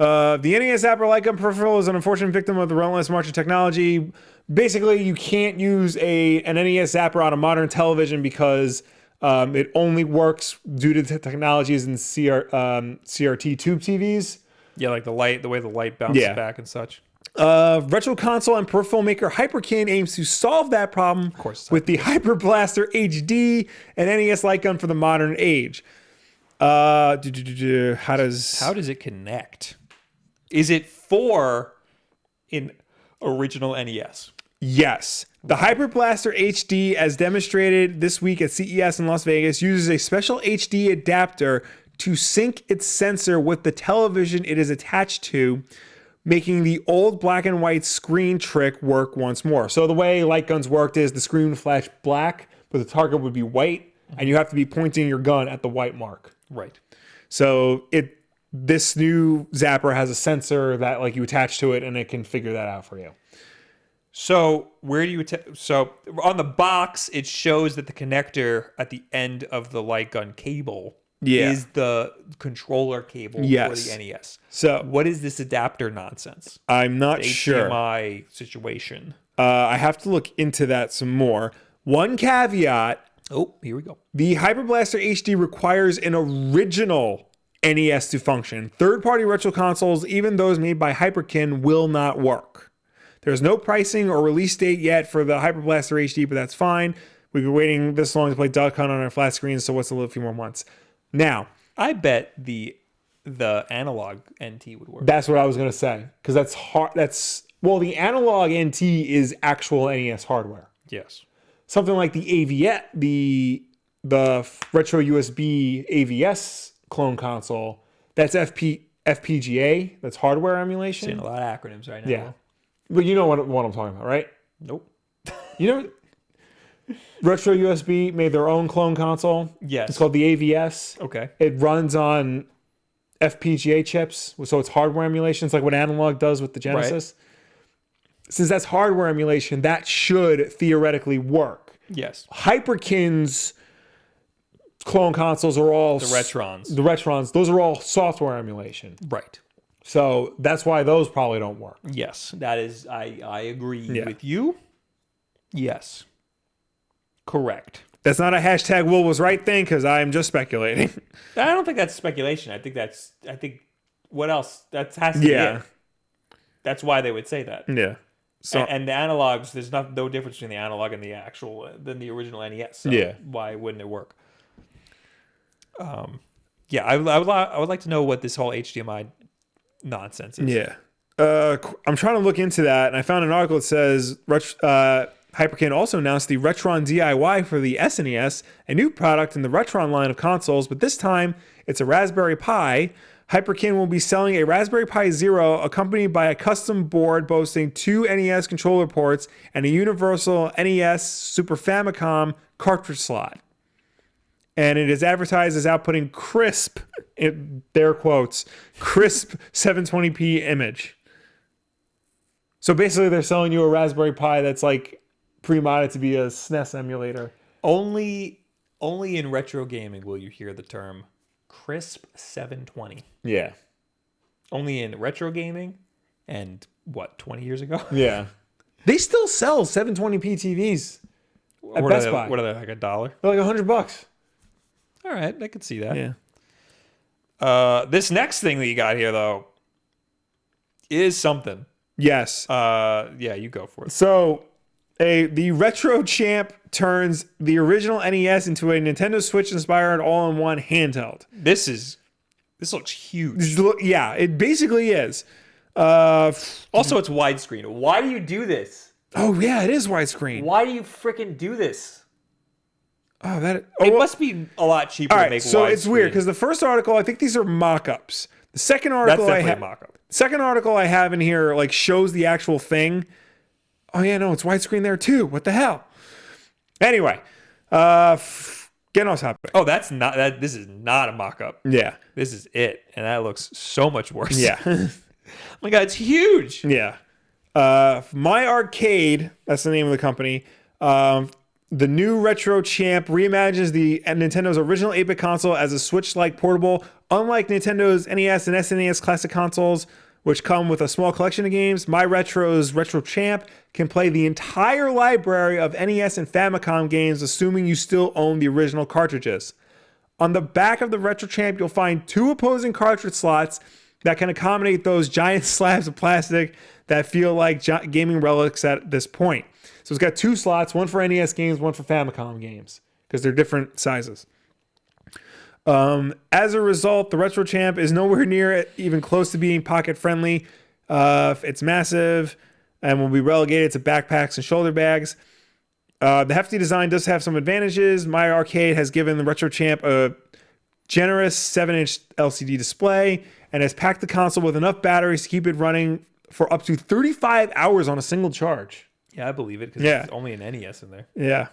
The NES Zapper Lite gun peripheral is an unfortunate victim of the relentless march of technology. Basically, you can't use an NES Zapper on a modern television because it only works due to the technologies in CRT tube TVs. Yeah, like the way the light bounces back and such. Retro console and peripheral maker Hyperkin aims to solve that problem with the Hyper Blaster HD and NES Light Gun for the modern age. How does it connect? Is it for in original NES? Yes. The Hyper Blaster HD, as demonstrated this week at CES in Las Vegas, uses a special HD adapter to sync its sensor with the television it is attached to, making the old black and white screen trick work once more. So the way light guns worked is the screen would flash black, but the target would be white, and you have to be pointing your gun at the white mark. Right. So this new Zapper has a sensor that like you attach to it, and it can figure that out for you. So where do you so on the box it shows that the connector at the end of the light gun cable is the controller cable for the NES. So what is this adapter nonsense? I'm not sure. HDMI situation. I have to look into that some more. One caveat. Oh, here we go. The Hyper Blaster HD requires an original NES to function. Third-party retro consoles, even those made by Hyperkin, will not work. There's no pricing or release date yet for the Hyper Blaster HD, but that's fine. We've been waiting this long to play Duck Hunt on our flat screens, so what's a few more months? Now, I bet the analog NT would work. That's what I was going to say, because that's hard. The analog NT is actual NES hardware. Yes. Something like the AVS, the retro USB AVS clone console, that's FPGA, that's hardware emulation. Seeing a lot of acronyms right now. Yeah. But you know what I'm talking about, right? Nope. You know, Retro USB made their own clone console. Yes. It's called the AVS. Okay. It runs on FPGA chips, so it's hardware emulation. It's like what Analog does with the Genesis. Right. Since that's hardware emulation, that should theoretically work. Yes. Hyperkin's clone consoles are all... The Retrons. The Retrons. Those are all software emulation. Right. So that's why those probably don't work. Yes. That is... I agree with you. Yes. Correct. That's not a hashtag Will was right thing, because I'm just speculating. I don't think that's speculation. I think what else? That has to be it. That's why they would say that. Yeah. So and the analogs, there's no difference between the analog and the actual than the original NES. So why wouldn't it work? Yeah, I would like to know what this whole HDMI nonsense is. Yeah. I'm trying to look into that, and I found an article that says Hyperkin also announced the Retron DIY for the SNES, a new product in the Retron line of consoles, but this time it's a Raspberry Pi. Hyperkin will be selling a Raspberry Pi Zero accompanied by a custom board boasting 2 NES controller ports and a universal NES Super Famicom cartridge slot. And it is advertised as outputting crisp, in their quotes, crisp 720p image. So basically they're selling you a Raspberry Pi that's like pre-modded to be a SNES emulator. Only in retro gaming will you hear the term crisp 720. Yeah. Only in retro gaming and 20 years ago? Yeah. They still sell 720p TVs at Best Buy. What are they, like $1? They're like $100. All right, I could see that. Yeah. This next thing that you got here, though, is something. Yes. Yeah, you go for it. So, the Retro Champ turns the original NES into a Nintendo Switch-inspired all-in-one handheld. This looks huge. Yeah, it basically is. Also, it's widescreen. Why do you do this? Oh, yeah, it is widescreen. Why do you freaking do this? Oh, it must be a lot cheaper to make widescreen. So it's weird, because the first article, I think these are mock-ups. The second article second article I have in here like shows the actual thing. Oh yeah, no, it's widescreen there too. What the hell? Anyway, get on topic. Oh, this is not a mock-up. Yeah. This is it. And that looks so much worse. Yeah. Oh my God, it's huge. Yeah. My Arcade, that's the name of the company, The new Retro Champ reimagines the Nintendo's original 8-bit console as a Switch-like portable. Unlike Nintendo's NES and SNES classic consoles, which come with a small collection of games, My Retro's Retro Champ can play the entire library of NES and Famicom games, assuming you still own the original cartridges. On the back of the Retro Champ, you'll find 2 opposing cartridge slots that can accommodate those giant slabs of plastic that feel like gaming relics at this point. So it's got 2 slots, one for NES games, one for Famicom games, because they're different sizes. As a result, the Retro Champ is nowhere near even close to being pocket friendly. It's massive and will be relegated to backpacks and shoulder bags. The hefty design does have some advantages. My Arcade has given the Retro Champ a generous 7-inch LCD display and has packed the console with enough batteries to keep it running for up to 35 hours on a single charge. Yeah, I believe it because there's only an NES in there. Yeah.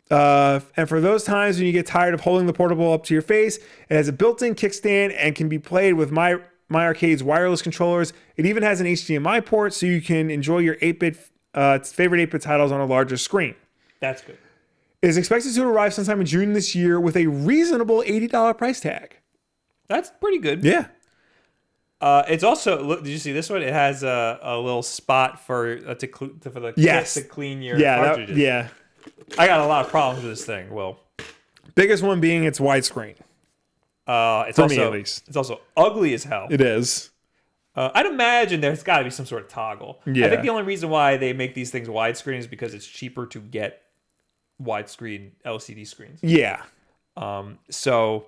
And for those times when you get tired of holding the portable up to your face, it has a built-in kickstand and can be played with My Arcade's wireless controllers. It even has an HDMI port so you can enjoy your 8-bit favorite 8-bit titles on a larger screen. That's good. It is expected to arrive sometime in June this year with a reasonable $80 price tag. That's pretty good. Yeah. It's also, look, did you see this one? It has a little spot for the kit to clean your cartridges. I got a lot of problems with this thing. Well, biggest one being it's widescreen. It's For also, me, at least. It's also ugly as hell. It is. I'd imagine there's got to be some sort of toggle. Yeah. I think the only reason why they make these things widescreen is because it's cheaper to get widescreen LCD screens. Yeah. So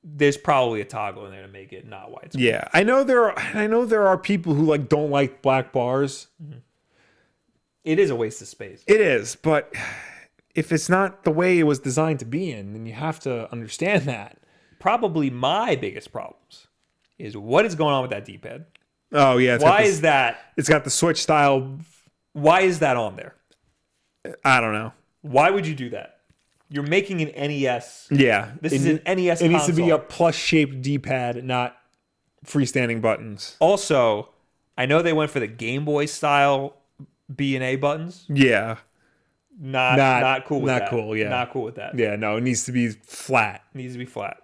there's probably a toggle in there to make it not widescreen. Yeah. I know there are people who don't like black bars. Mm-hmm. It is a waste of space. It is, but if it's not the way it was designed to be in, then you have to understand that. Probably my biggest problems is what is going on with that D-pad. Oh yeah. Why is that? It's got the Switch style. Why is that on there? I don't know. Why would you do that? You're making an NES. Yeah. This is an NES It console. needs to be a plus-shaped D-pad, not freestanding buttons. Also, I know they went for the Game Boy style B and A buttons. Yeah. Not cool with that. Not cool, yeah. Not cool with that. Yeah, no, it needs to be flat. It needs to be flat.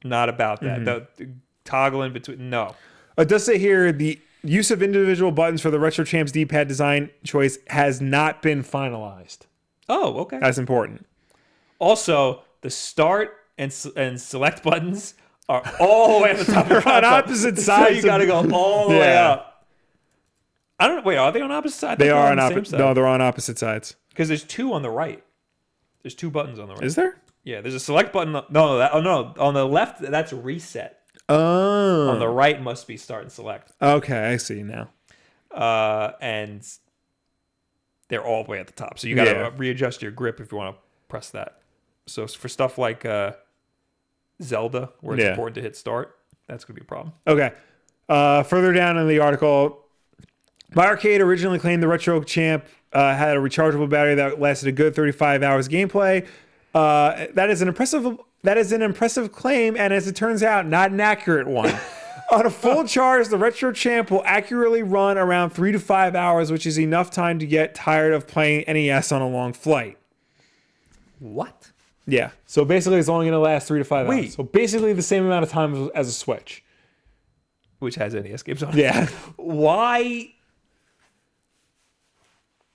Not about that. Mm-hmm. The toggle in between. No. It does say here the use of individual buttons for the Retro Champs D-pad design choice has not been finalized. Oh, okay. That's important. Also, the start and select buttons are all the way at the top of the They're on console. opposite So sides. you got to go all the way Yeah. up. I don't know. Wait, are they on opposite sides? They are on the opposite. same side. No, they're on opposite sides. Because there's 2 on the right. There's 2 buttons on the right. Is there? Yeah, there's a select button. No, on the left, that's reset. Oh. On the right must be start and select. Okay, I see now. And they're all the way at the top. So you got to Yeah. readjust your grip if you want to press that. So for stuff like Zelda, where it's important to hit start, that's going to be a problem. Okay. Further down in the article, My Arcade originally claimed the Retro Champ had a rechargeable battery that lasted a good 35 hours gameplay. That is an impressive claim, and as it turns out, not an accurate one. On a full charge, the Retro Champ will accurately run around 3 to 5 hours, which is enough time to get tired of playing NES on a long flight. What? Yeah. So basically, it's only going to last 3 to 5 Wait. hours. So basically, the same amount of time as a Switch. Which has NES games on it. Yeah. Why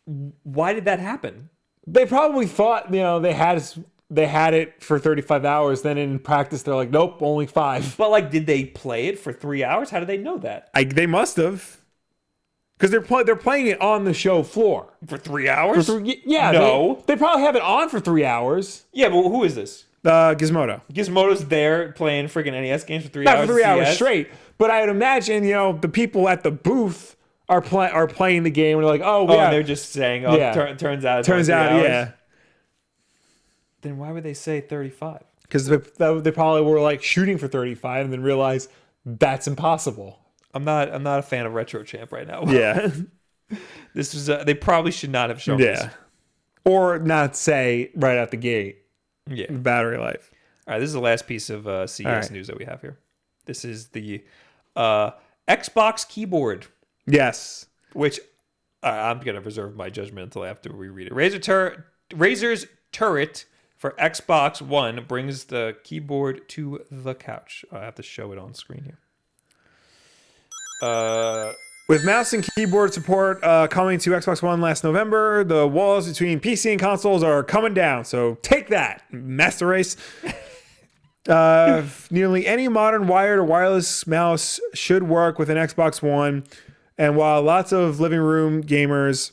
did that happen? They probably thought, they had it for 35 hours. Then in practice, they're like, nope, only 5. But did they play it for 3 hours? How did they know that? They must have. Because they're playing it on the show floor. For 3 hours? Yeah. No. They probably have it on for 3 hours. Yeah, but who is this? Gizmodo. Gizmodo's there playing freaking NES games for 3 Not hours. for 3 hours CS? straight. But I would imagine, the people at the booth are playing the game and they're like, oh, Oh, yeah. and they're just saying, Yeah. turns out it's Turns only 3 out, hours. yeah. Then why would they say 35? Because they probably were shooting for 35 and then realized that's impossible. I'm not a fan of Retro Champ right now. Yeah. This was they probably should not have shown this. Yeah. Or not say right out the gate. Yeah. Battery life. All right, this is the last piece of CES right. news that we have here. This is the Xbox keyboard, Yes. which I'm going to reserve my judgment until after we read it. Razer Razer's Turret for Xbox One brings the keyboard to the couch. I have to show it on screen here. With mouse and keyboard support coming to Xbox One last November, the walls between PC and consoles are coming down. So take that, Master Race. Nearly any modern wired or wireless mouse should work with an Xbox One. And while lots of living room gamers...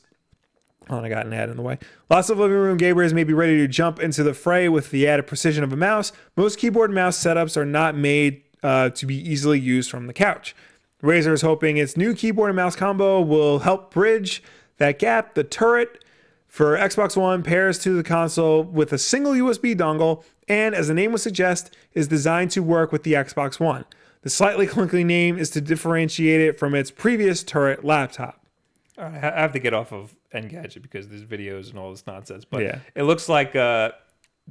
Oh, I got an ad in the way. Lots of living room gamers may be ready to jump into the fray with the added precision of a mouse. Most keyboard and mouse setups are not made to be easily used from the couch. Razer is hoping its new keyboard and mouse combo will help bridge that gap. The Turret for Xbox One pairs to the console with a single USB dongle and, as the name would suggest, is designed to work with the Xbox One. The slightly clunky name is to differentiate it from its previous Turret laptop. I have to get off of Engadget because there's videos and all this nonsense. But Yeah. it looks like the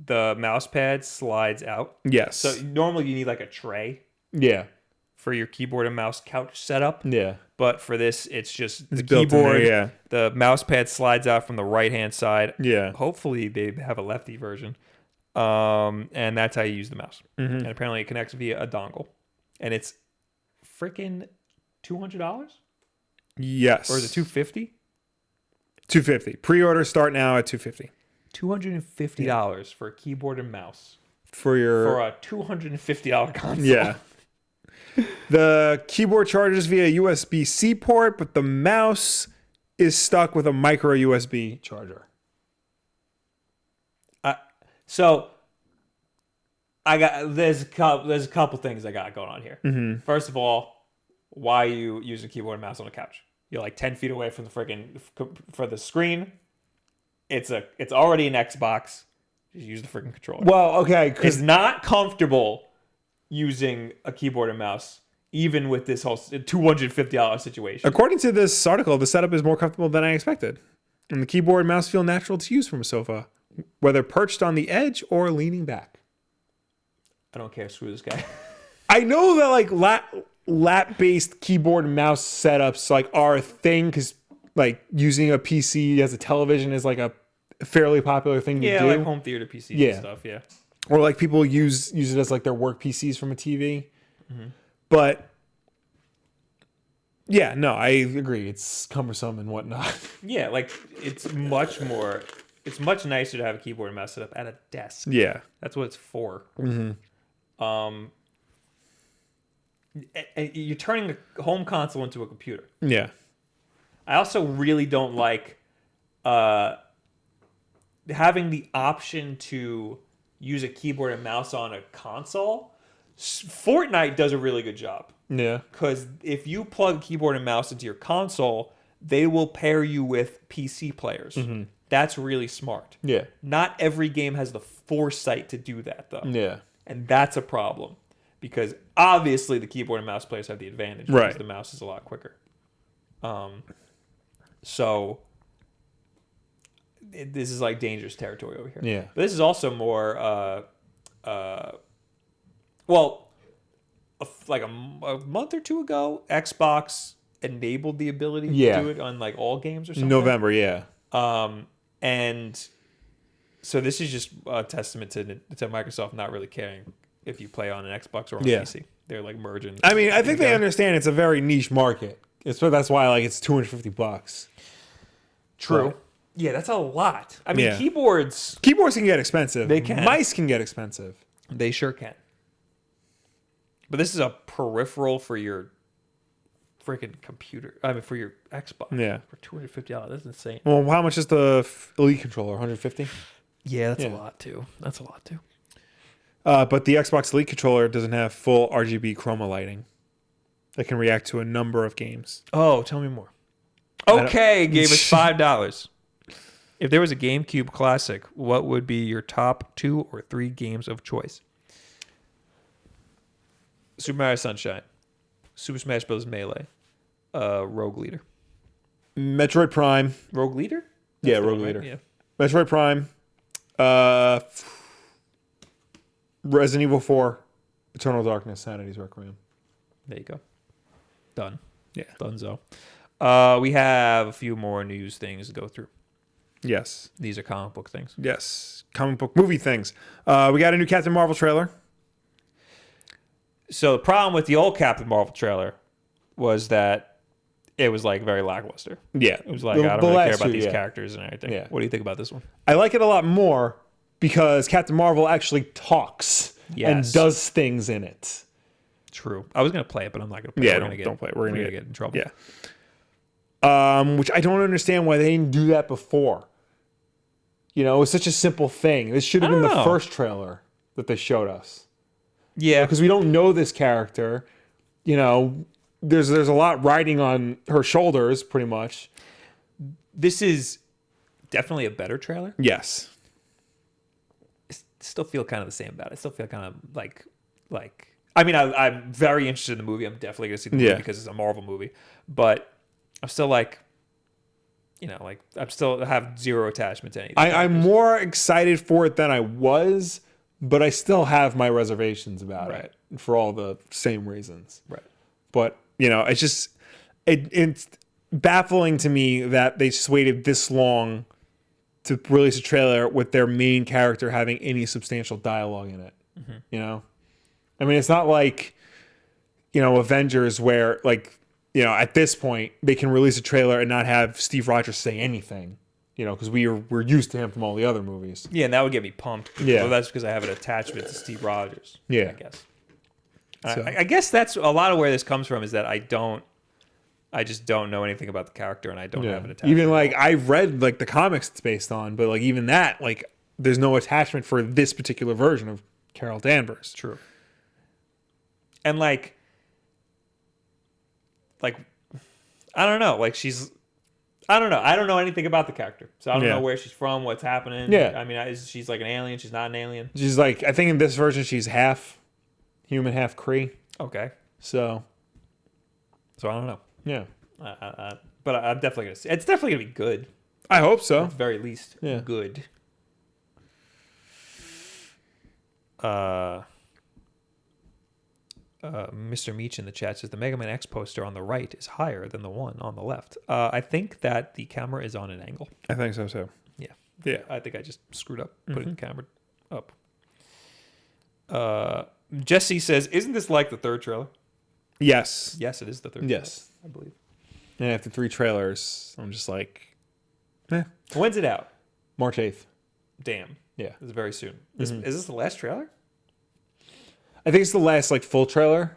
mouse pad slides out. Yes. So normally you need like a tray Yeah. for your keyboard and mouse couch setup. Yeah. But for this, it's just the built in there, keyboard. yeah. The mouse pad slides out from the right-hand side. Yeah. Hopefully they have a lefty version. And that's how you use the mouse. Mm-hmm. And apparently it connects via a dongle. And it's freaking $200? Yes. Or is it $250? $250. Pre-order start now at $250. $250 for a keyboard and mouse. For For a $250 console. Yeah. The keyboard charges via USB-C port, but the mouse is stuck with a micro USB charger. So I got there's a couple things I got going on here. Mm-hmm. First of all, why are you using keyboard and mouse on the couch? You're like 10 feet away from the freaking for the screen. It's already an Xbox. Just use the freaking controller. Well, okay, It's because not comfortable using a keyboard and mouse, even with this whole $250 situation. according to this article, the setup is more comfortable than I expected. And the keyboard and mouse feel natural to use from a sofa, whether perched on the edge or leaning back. I don't care. Screw this guy. I know that like lap-based keyboard and mouse setups like are a thing because like using a PC as a television is like a fairly popular thing to do. Like home theater PCs and stuff. Yeah. Or like people use it as like their work PCs from a TV. Mm-hmm. But yeah, no, I agree. It's cumbersome and whatnot. Yeah, like it's much nicer to have a keyboard and mouse set up at a desk. Yeah. That's what it's for. Mm-hmm. And you're turning a home console into a computer. Yeah. I also really don't like having the option to use a keyboard and mouse on a console. Fortnite does a really good job. Yeah. Because if you plug keyboard and mouse into your console, they will pair you with PC players. Mm-hmm. That's really smart. Yeah. Not every game has the foresight to do that, though. Yeah. And that's a problem. Because obviously the keyboard and mouse players have the advantage. Right. Because the mouse is a lot quicker. So this is like dangerous territory over here. Yeah. But this is also more, like a month or two ago, Xbox enabled the ability to do it on like all games or something. November, yeah. And so this is just a testament to Microsoft not really caring if you play on an Xbox or on a PC. They're like merging. I mean, I think they understand it's a very niche market. That's why like it's $250. True. But, yeah, that's a lot. I mean, keyboards can get expensive. They can. Mice can get expensive. They sure can. But this is a peripheral for your freaking computer. I mean, for your Xbox. Yeah. For $250. That's insane. Well, how much is the Elite controller? $150? Yeah, that's a lot too. But the Xbox Elite controller doesn't have full RGB chroma lighting that can react to a number of games. Oh, tell me more. Okay, gave us $5. If there was a GameCube classic, what would be your top 2 or 3 games of choice? Super Mario Sunshine, Super Smash Bros. Melee, Rogue Leader. Metroid Prime. Rogue Leader? Yeah, Rogue Leader. Yeah. Metroid Prime. Resident Evil 4. Eternal Darkness. Sanity's Requiem. There you go. Done. Yeah. Dunzo. We have a few more news things to go through. Yes. These are comic book things. Yes. Comic book movie things. We got a new Captain Marvel trailer. So the problem with the old Captain Marvel trailer was that it was like very lackluster. Yeah. It was like, I don't really care about these characters and everything. Yeah. What do you think about this one? I like it a lot more because Captain Marvel actually talks and does things in it. True. I was going to play it, but I'm not going to play it. Yeah, don't play it. We're going to get in trouble. Yeah. Which I don't understand why they didn't do that before. You know, it was such a simple thing. This should have been the first trailer that they showed us. Yeah. Because we don't know this character. You know, there's a lot riding on her shoulders, pretty much. This is definitely a better trailer. Yes. I still feel kind of the same about it. I still feel kind of like I mean, I'm very interested in the movie. I'm definitely going to see the movie because it's a Marvel movie. But I'm still like, you know, like I'm still have zero attachment to anything. I'm more excited for it than I was, but I still have my reservations about it for all the same reasons. Right. But, you know, it's just, it's baffling to me that they just waited this long to release a trailer with their main character having any substantial dialogue in it. Mm-hmm. You know? I mean, it's not like, you know, Avengers where, like, you know, at this point, they can release a trailer and not have Steve Rogers say anything, you know, because we're used to him from all the other movies. Yeah, and that would get me pumped. Yeah. Well, that's because I have an attachment to Steve Rogers. Yeah. I guess. So. I guess that's a lot of where this comes from is that I just don't know anything about the character and I don't have an attachment. Even, like, I've read, like, the comics it's based on, but, like, even that, like, there's no attachment for this particular version of Carol Danvers. True. And, like, I don't know. Like, I don't know. I don't know anything about the character. So I don't know where she's from, what's happening. Yeah. I mean, she's like an alien. She's not an alien. She's like, I think in this version, she's half human, half Kree. Okay. So I don't know. Yeah. But I'm definitely going to see. It's definitely going to be good. I hope so. At the very least. Yeah. Good. Mr. Meach in the chat says the Mega Man X poster on the right is higher than the one on the left. I think that the camera is on an angle. I think so too. Yeah. Yeah. I think I just screwed up putting the camera up. Jesse says, isn't this like the third trailer? Yes. Yes, it is the third Yes. trailer, I believe. And after 3 trailers, I'm just like, When's it out? March 8th. Damn. Yeah. It's very soon. Is this the last trailer? I think it's the last, like, full trailer,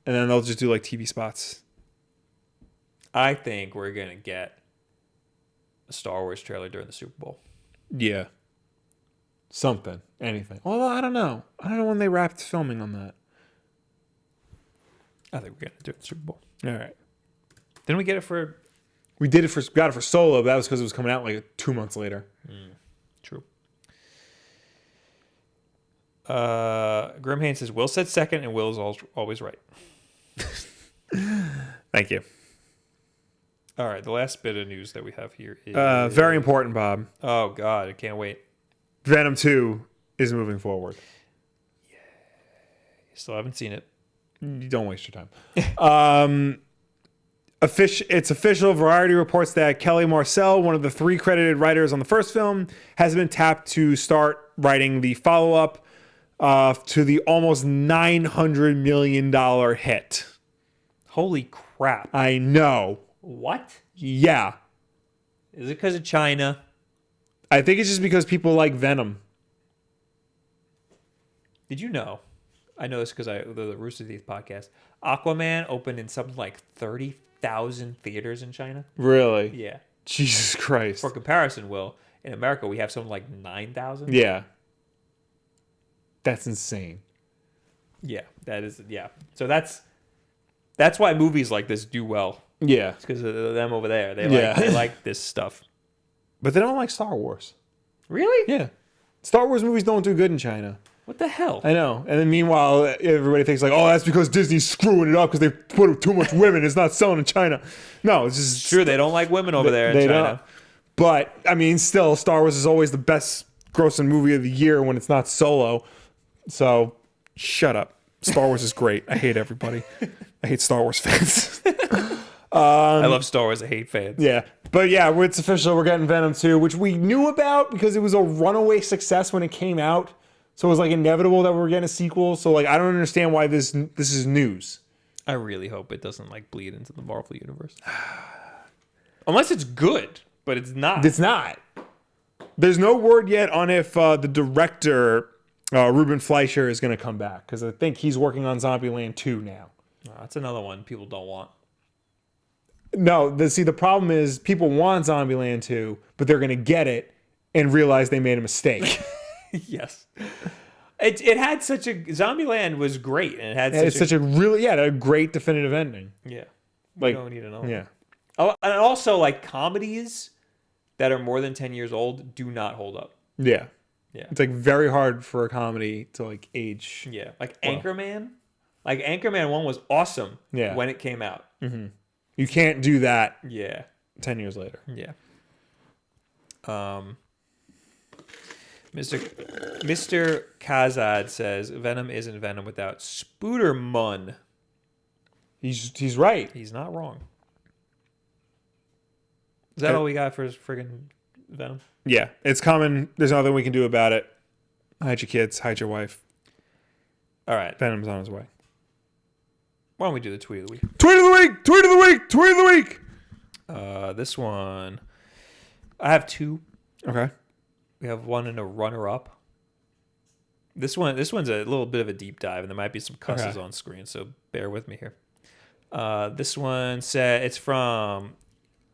and then they'll just do, like, TV spots. I think we're going to get a Star Wars trailer during the Super Bowl. Yeah. Something. Anything. Well, I don't know. I don't know when they wrapped filming on that. I think we're going to do it in the Super Bowl. All right. Didn't we get it for... We got it for Solo, but that was because it was coming out, like, 2 months later. True. Grimhane says, Will said second, and Will is always right. Thank you. All right, the last bit of news that we have here is... Very important, Bob. Oh, God, I can't wait. Venom 2 is moving forward. Still haven't seen it. You don't waste your time. It's official. Variety reports that Kelly Marcel, one of the 3 credited writers on the first film, has been tapped to start writing the follow-up to the almost $900 million hit. Holy crap. I know. What? Yeah. Is it because of China? I think it's just because people like Venom. Did you know? I know this because the Rooster Teeth podcast. Aquaman opened in something like 30,000 theaters in China. Really? Yeah. Jesus Christ. For comparison, Will, in America we have something like 9,000. Yeah. That's insane. Yeah, that is. Yeah. So that's why movies like this do well. Yeah. It's because of them over there. They like this stuff. But they don't like Star Wars. Really? Yeah. Star Wars movies don't do good in China. What the hell? I know. And then meanwhile, everybody thinks like, oh, that's because Disney's screwing it up because they put too much women. It's not selling in China. No, it's just... True, they don't like women over there in China. Don't. But, I mean, still, Star Wars is always the best grossing movie of the year when it's not Solo. So, shut up. Star Wars is great. I hate everybody. I hate Star Wars fans. I love Star Wars. I hate fans. Yeah. But yeah, it's official. We're getting Venom 2, which we knew about because it was a runaway success when it came out. So it was like inevitable that we were getting a sequel. So like I don't understand why this is news. I really hope it doesn't like bleed into the Marvel universe. Unless it's good, but it's not. It's not. There's no word yet on if the director Ruben Fleischer is going to come back because I think he's working on Zombieland 2 now. Oh, that's another one people don't want. No, the problem is people want Zombieland 2, but they're going to get it and realize they made a mistake. Yes. It had such a... Zombieland was great. And it had such a really... Yeah, a great definitive ending. Yeah. Like, We don't need another one. Yeah. Oh, and also, like, comedies that are more than 10 years old do not hold up. Yeah. Yeah. It's, like, very hard for a comedy to, like, age. Yeah. Like, Anchorman. Like, Anchorman 1 was awesome when it came out. Mm-hmm. You can't do that Yeah. 10 years later. Yeah. Mr. Kazad says Venom isn't Venom without Spoodermun. He's right. He's not wrong. Is that all we got for friggin' Venom? Yeah, it's coming. There's nothing we can do about it. Hide your kids. Hide your wife. All right. Venom's on his way. Why don't we do the tweet of the week? Tweet of the week! Tweet of the week! Tweet of the week! This one, I have two. Okay. We have one in a runner-up. This one's a little bit of a deep dive, and there might be some cusses on screen, so bear with me here. This one said it's from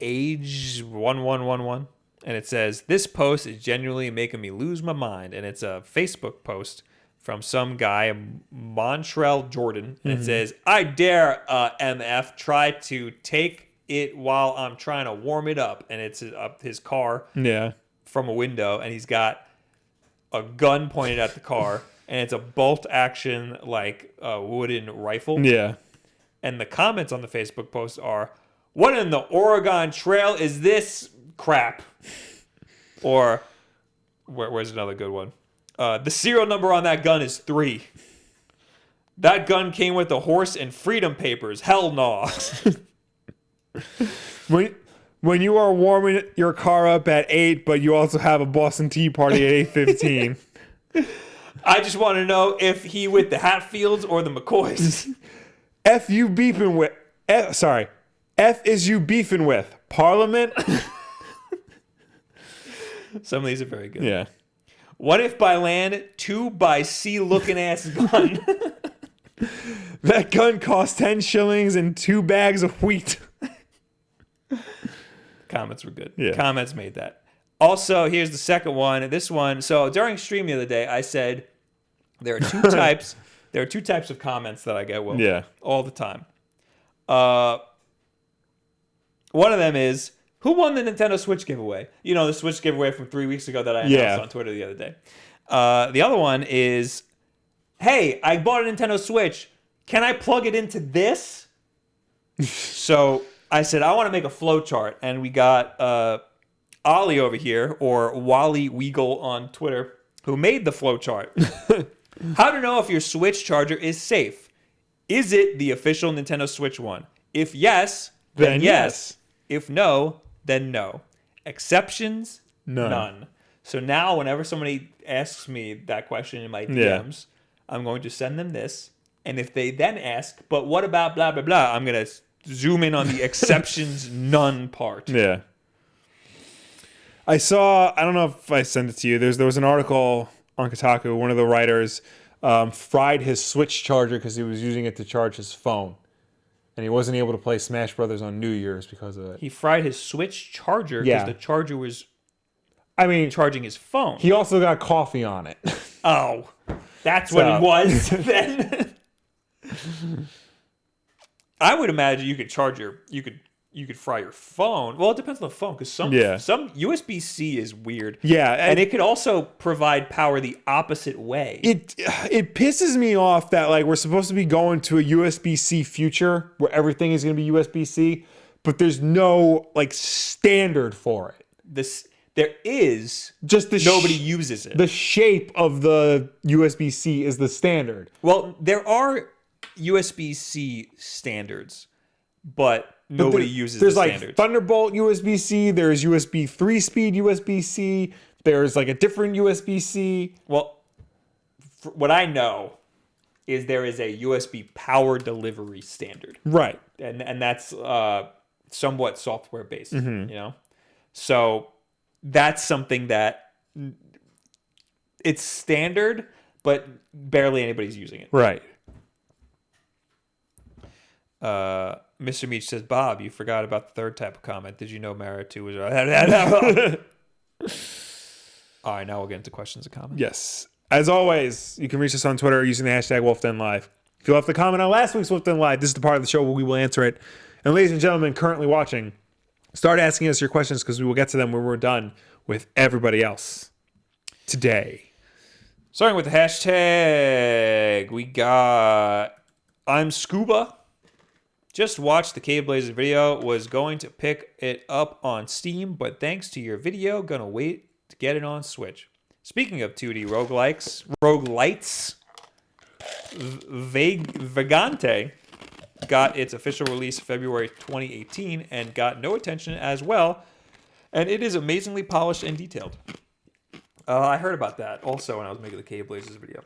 Age1111, and it says, "This post is genuinely making me lose my mind," and it's a Facebook post from some guy, Montrell Jordan, and it says, "I dare MF try to take it while I'm trying to warm it up," and it's up his car. Yeah. From a window, and he's got a gun pointed at the car, and it's a bolt action like a wooden rifle. Yeah. And the comments on the Facebook post are, "What in the Oregon Trail is this crap?" Or where's another good one? "The serial number on that gun is 3. That gun came with a horse and freedom papers. Hell no." When you are warming your car up at 8, but you also have a Boston Tea Party at 8:15. I just want to know if he with the Hatfields or the McCoys. F you beefing with... F is you beefing with? Parliament? Some of these are very good. Yeah. "What if by land, 2 by sea looking ass gun?" That gun cost 10 shillings and 2 bags of wheat. Comments were good. Yeah. Comments made that. Also, here's the second one. This one. So during stream the other day, I said there are two types. There are two types of comments that I get. Will. Yeah. All the time. One of them is, "Who won the Nintendo Switch giveaway?" You know, the Switch giveaway from 3 weeks ago that I announced on Twitter the other day. The other one is, "Hey, I bought a Nintendo Switch. Can I plug it into this?" So I said, I want to make a flow chart. And we got Ollie over here, or Wally Weagle on Twitter, who made the flow chart. "How to know if your Switch charger is safe? Is it the official Nintendo Switch one? If yes, then yes. If no, then no. Exceptions? None." So now whenever somebody asks me that question in my DMs, I'm going to send them this. And if they then ask, "But what about blah, blah, blah?" I'm going to zoom in on the exceptions none part. Yeah. I don't know if I sent it to you. There was an article on Kotaku. One of the writers fried his Switch charger because he was using it to charge his phone. And he wasn't able to play Smash Brothers on New Year's because of it. He fried his Switch charger because the charger was charging his phone. He also got coffee on it. Oh, that's what it was then. I would imagine you could charge you could fry your phone. Well, it depends on the phone, because some USB-C is weird. Yeah, and it could also provide power the opposite way. It pisses me off that like we're supposed to be going to a USB-C future where everything is going to be USB-C, but there's no like standard for it. There is, just nobody uses it. The shape of the USB-C is the standard. Well, there are USB-C standards, but nobody uses There's the like standard. Thunderbolt USB-C. There's USB 3-speed USB-C. There's like a different USB-C. Well, what I know is there is a USB power delivery standard. Right. And that's somewhat software based, you know? So that's something that it's standard, but barely anybody's using it. Right. Mr. Meach says, Bob, you forgot about the third type of comment. Did you know Mario 2 was... All right, now we'll get into questions and comments. Yes. As always, you can reach us on Twitter using the hashtag WolfDenLive. If you left a comment on last week's WolfDen Live, this is the part of the show where we will answer it. And ladies and gentlemen currently watching, start asking us your questions because we will get to them when we're done with everybody else today. Starting with the hashtag, we got I'm Scuba. Just watched the Cave Blazers video. Was going to pick it up on Steam, but thanks to your video, gonna wait to get it on Switch. Speaking of 2D roguelites, Vagante got its official release February 2018 and got no attention as well. And it is amazingly polished and detailed. I heard about that also when I was making the Cave Blazers video.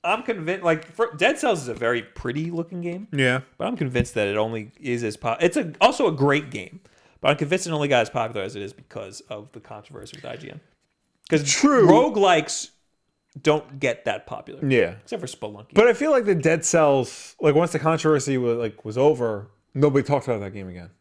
I'm convinced, like, Dead Cells is a very pretty looking game. Yeah. But I'm convinced that it only is as popular. It's also a great game. But I'm convinced it only got as popular as it is because of the controversy with IGN. Because roguelikes don't get that popular. Yeah. Except for Spelunky. But I feel like the Dead Cells, like once the controversy was over, nobody talked about that game again.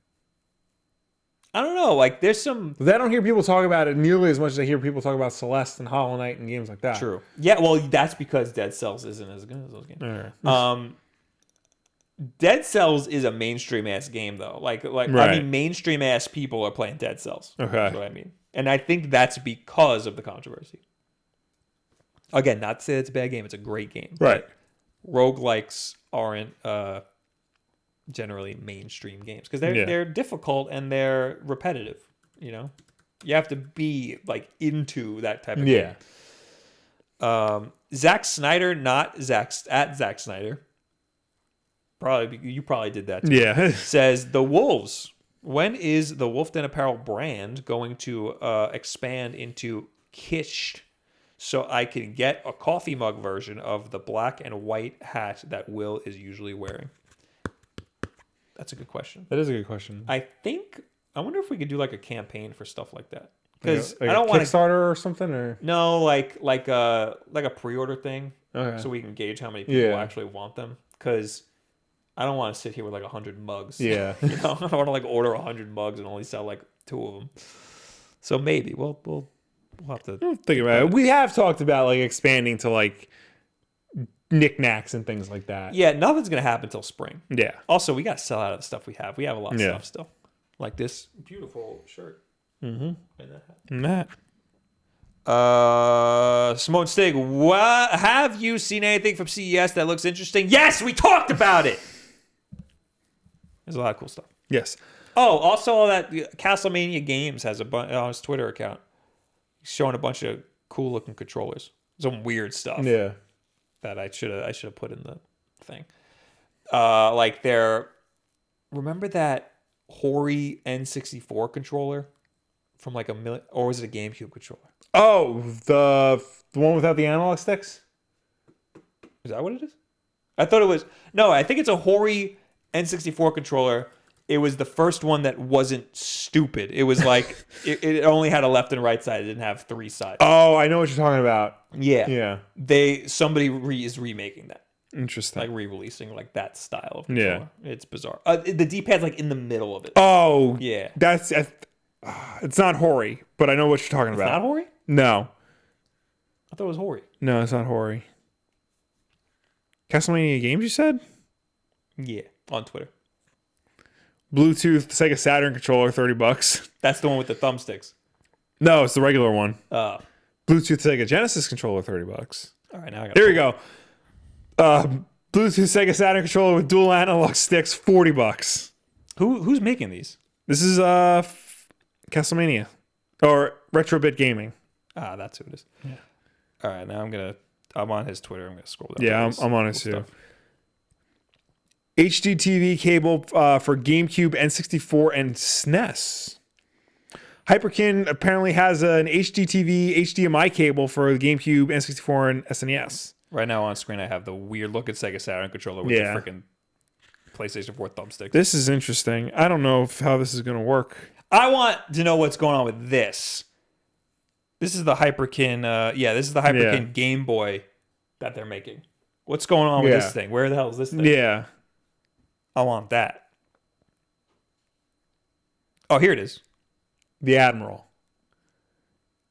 I don't know. Like, there's some... I don't hear people talk about it nearly as much as I hear people talk about Celeste and Hollow Knight and games like that. True. Yeah, well, that's because Dead Cells isn't as good as those games. Right. Dead Cells is a mainstream-ass game, though. Like Right. I mean, mainstream-ass people are playing Dead Cells. Okay. That's what I mean. And I think that's because of the controversy. Again, not to say it's a bad game. It's a great game. Right. Roguelikes aren't... generally mainstream games because they're difficult and they're repetitive. You know, you have to be like into that type of game. Zack Snyder, not Zack Snyder. You probably did that too. Yeah. Says the Wolves. When is the Wolf Den Apparel brand going to expand into Kish so I can get a coffee mug version of the black and white hat that Will is usually wearing? That's a good question. That is a good question. I wonder if we could do like a campaign for stuff like that. Because like I don't want to Kickstarter or something, or no, like a pre-order thing, okay. So we can gauge how many people actually want them. Because I don't want to sit here with like 100 mugs. Yeah, you know, I don't want to like order 100 mugs and only sell like 2 of them. So maybe we'll have to think about it. We have talked about like expanding to like knickknacks and things like that. Yeah, nothing's gonna happen until spring. Yeah. Also, we gotta sell out of the stuff we have. We have a lot of Yeah. stuff still, like this beautiful shirt. Mm-hmm. And that hat. Simone Stig, what have you seen anything from CES that looks interesting? Yes, we talked about it. There's a lot of cool stuff. Yes. Oh, also all that Castlemania Games has on his Twitter account. He's showing a bunch of cool looking controllers. Some weird stuff. Yeah. That I should have put in the thing. Like remember that Hori N64 controller from like or was it a GameCube controller? Oh, the one without the analog sticks? Is that what it is? I thought it was. No, I think it's a Hori N64 controller. It was the first one that wasn't stupid. It was like it only had a left and right side. It didn't have 3 sides. Oh, I know what you're talking about. Yeah. Yeah. Somebody is remaking that. Interesting. Like re-releasing like that style of controller. Yeah. It's bizarre. The D-pad's like in the middle of it. Oh. Yeah. That's it's not Hori, but I know what you're talking about. It's not Hori? No. I thought it was Hori. No, it's not Hori. Castlemania Games, you said? Yeah, on Twitter. Bluetooth Sega Saturn controller, $30. That's the one with the thumbsticks. No, it's the regular one. Oh. Bluetooth Sega Genesis controller, $30. All right, now I got. There we go. Bluetooth Sega Saturn controller with dual analog sticks, $40. Who's making these? This is Castlemania or Retrobit Gaming. Ah, that's who it is. Yeah. All right, now I'm on his Twitter. I'm gonna scroll down. Yeah, I'm on it too. HDTV cable for GameCube, N64, and SNES. Hyperkin apparently has an HDTV HDMI cable for the GameCube, N64, and SNES. Right now on screen, I have the weird looking Sega Saturn controller with the freaking PlayStation 4 thumbstick. This is interesting. I don't know how this is going to work. I want to know what's going on with this. This is the Hyperkin. This is the Hyperkin Game Boy that they're making. What's going on with this thing? Where the hell is this thing? Yeah. I want that. Oh, here it is. The Admiral.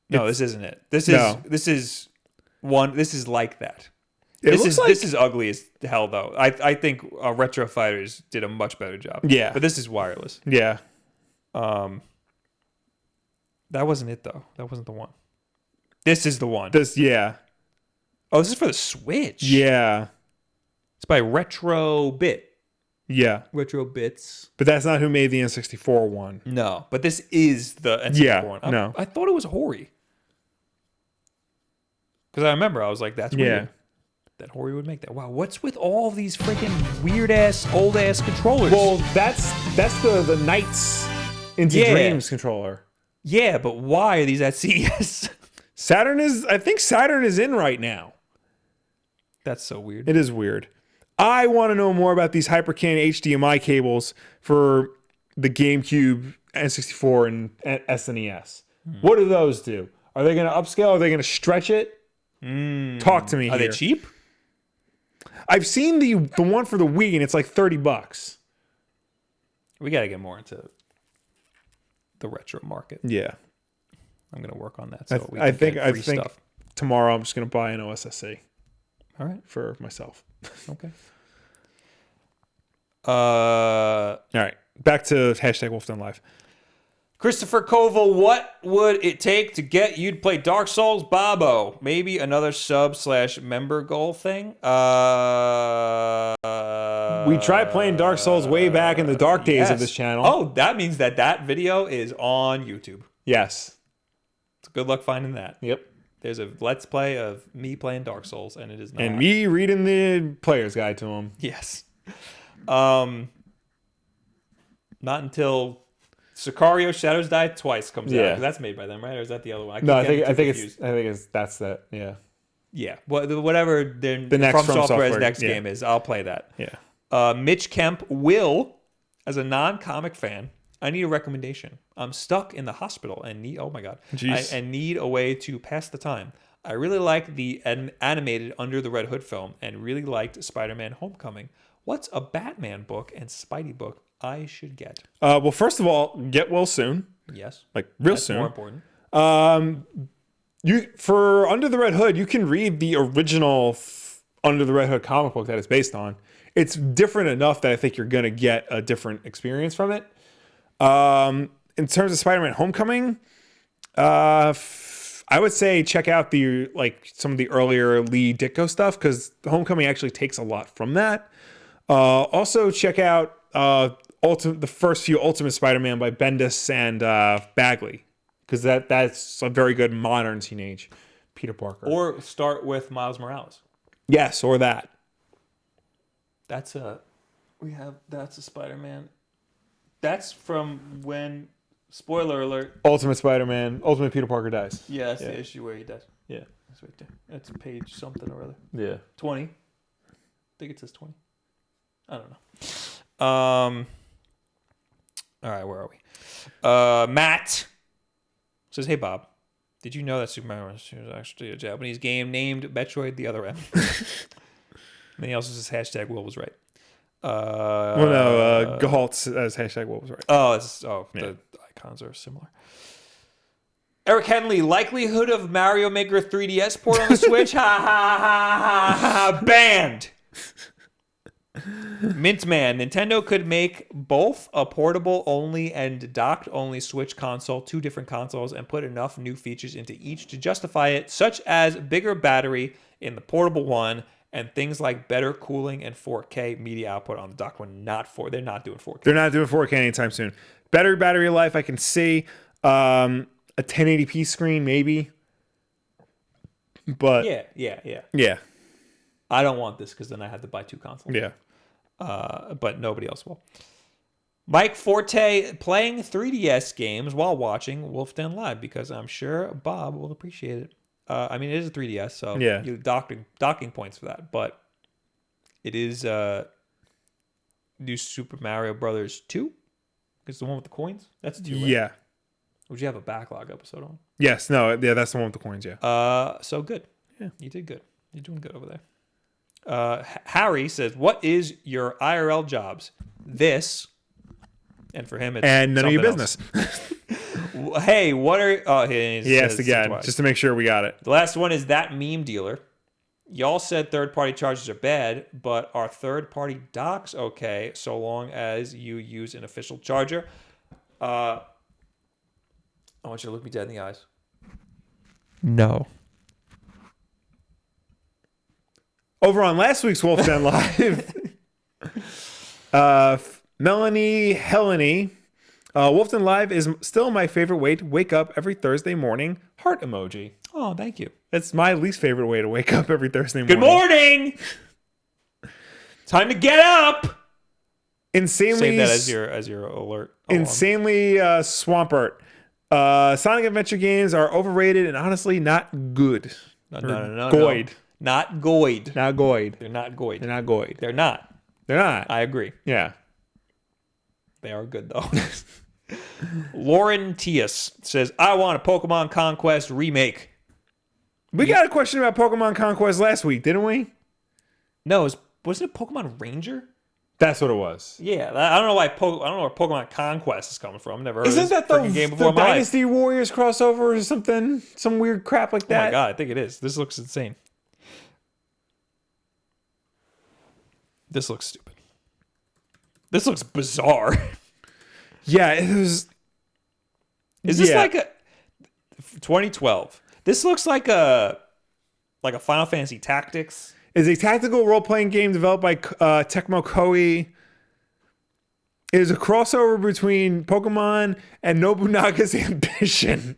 No, this isn't it. This is like that. This is ugly as hell though. I think Retro Fighters did a much better job. Yeah. But this is wireless. Yeah. That wasn't it though. That wasn't the one. This is the one. Oh, this is for the Switch. Yeah. It's by Retro Bit. Yeah. Retro Bits. But that's not who made the N64 one. No, but this is the N64 one. I thought it was Hori. Because I remember I was like, that's weird. That Hori would make that. Wow, what's with all these freaking weird ass, old ass controllers? Well, that's the Knights into Dreams controller. Yeah, but why are these at CES? I think Saturn is in right now. That's so weird. It is weird. I want to know more about these Hyperkin HDMI cables for the GameCube, N64, and SNES. What do those do? Are they going to upscale? Are they going to stretch it? Talk to me. Are they cheap? I've seen the one for the Wii, and it's like $30. We got to get more into the retro market. Yeah, I'm going to work on that. So I think tomorrow I'm just going to buy an OSSC. All right, for myself. Okay. All right. Back to hashtag Wolfden Live. Christopher Koval, what would it take to get you to play Dark Souls, Bobo? Maybe another sub/member goal thing? We tried playing Dark Souls way back in the dark days of this channel. Oh, that means that video is on YouTube. Yes. So good luck finding that. Yep. There's a Let's Play of me playing Dark Souls, and it is not. And me reading the player's guide to him. Yes. Not until Sicario Shadows Die Twice comes out. That's made by them, right? Or is that the other one? I think that's that. Yeah. Yeah. Whatever the next From Software's next game is, I'll play that. Yeah. Mitch Kemp will, as a non-comic fan, I need a recommendation. I'm stuck in the hospital and need need a way to pass the time. I really like the animated Under the Red Hood film and really liked Spider-Man Homecoming. What's a Batman book and Spidey book I should get? Well, first of all, get well soon. Yes. Like real That's soon. More important. For Under the Red Hood, you can read the original Under the Red Hood comic book that it's based on. It's different enough that I think you're going to get a different experience from it. In terms of Spider-Man Homecoming, I would say check out some of the earlier Lee Ditko stuff because Homecoming actually takes a lot from that. Also check out the first few Ultimate Spider-Man by Bendis and Bagley because that's a very good modern teenage Peter Parker. Or start with Miles Morales. Yes, or that. That's a Spider-Man. That's from when, spoiler alert, Ultimate Spider-Man, Ultimate Peter Parker dies. Yeah, that's the issue where he dies. Yeah. That's right there. That's page something or other. Yeah. 20. I think it says 20. I don't know. All right, where are we? Matt says, "Hey Bob, did you know that Super Mario Bros. is actually a Japanese game named Metroid the Other M?" And he also says hashtag Will was right. Gahalt says hashtag Will was right. The icons are similar. Eric Henley, likelihood of Mario Maker 3DS port on the Switch? Ha ha ha ha ha! Banned. Mintman, Nintendo could make both a portable only and docked only Switch console, two different consoles, and put enough new features into each to justify it, such as bigger battery in the portable one and things like better cooling and 4K media output on the dock one. They're not doing 4K. They're not doing 4K anytime soon. Better battery life, I can see. A 1080p screen, maybe. But yeah. Yeah. I don't want this because then I have to buy two consoles. Yeah. but nobody else will. Mike Forte playing 3DS games while watching Wulff Den Live because I'm sure Bob will appreciate it. I mean, it is a 3DS, so you docking points for that. But it is New Super Mario Brothers 2. It's the one with the coins. That's 2. Right? Yeah. Would you have a backlog episode on? Yes. No. Yeah. That's the one with the coins. Yeah. So good. Yeah. You did good. You're doing good over there. Harry says, "What is your IRL jobs?" This, and for him, it's and none of your business. Hey, what are? Oh, he asked again, just to make sure we got it. The last one is that meme dealer. Y'all said third-party chargers are bad, but are third-party docks okay so long as you use an official charger? I want you to look me dead in the eyes. No. Over on last week's Wulff Den Live, Melanie Heleny, Wulff Den Live is still my favorite way to wake up every Thursday morning. Heart emoji. Oh, thank you. It's my least favorite way to wake up every Thursday morning. Good morning. Time to get up. Insanely. Save that as your alert. Insanely Swampert. Sonic Adventure games are overrated and honestly not good. No. Goid. Not goid. Not goid. They're not goid. They're not goid. They're not. They're not. I agree. Yeah. They are good, though. Lauren Tias says, I want a Pokemon Conquest remake. We got a question about Pokemon Conquest last week, didn't we? No, wasn't it Pokemon Ranger? That's what it was. Yeah, I don't know why. I don't know where Pokemon Conquest is coming from. I've never heard Isn't of this that the game before. the Dynasty Warriors crossover or something? Some weird crap like that. Oh my god, I think it is. This looks insane. This looks stupid. This looks bizarre. Yeah, it was. Is this like a 2012? This looks like a Final Fantasy Tactics. It's a tactical role-playing game developed by Tecmo Koei. It is a crossover between Pokemon and Nobunaga's Ambition.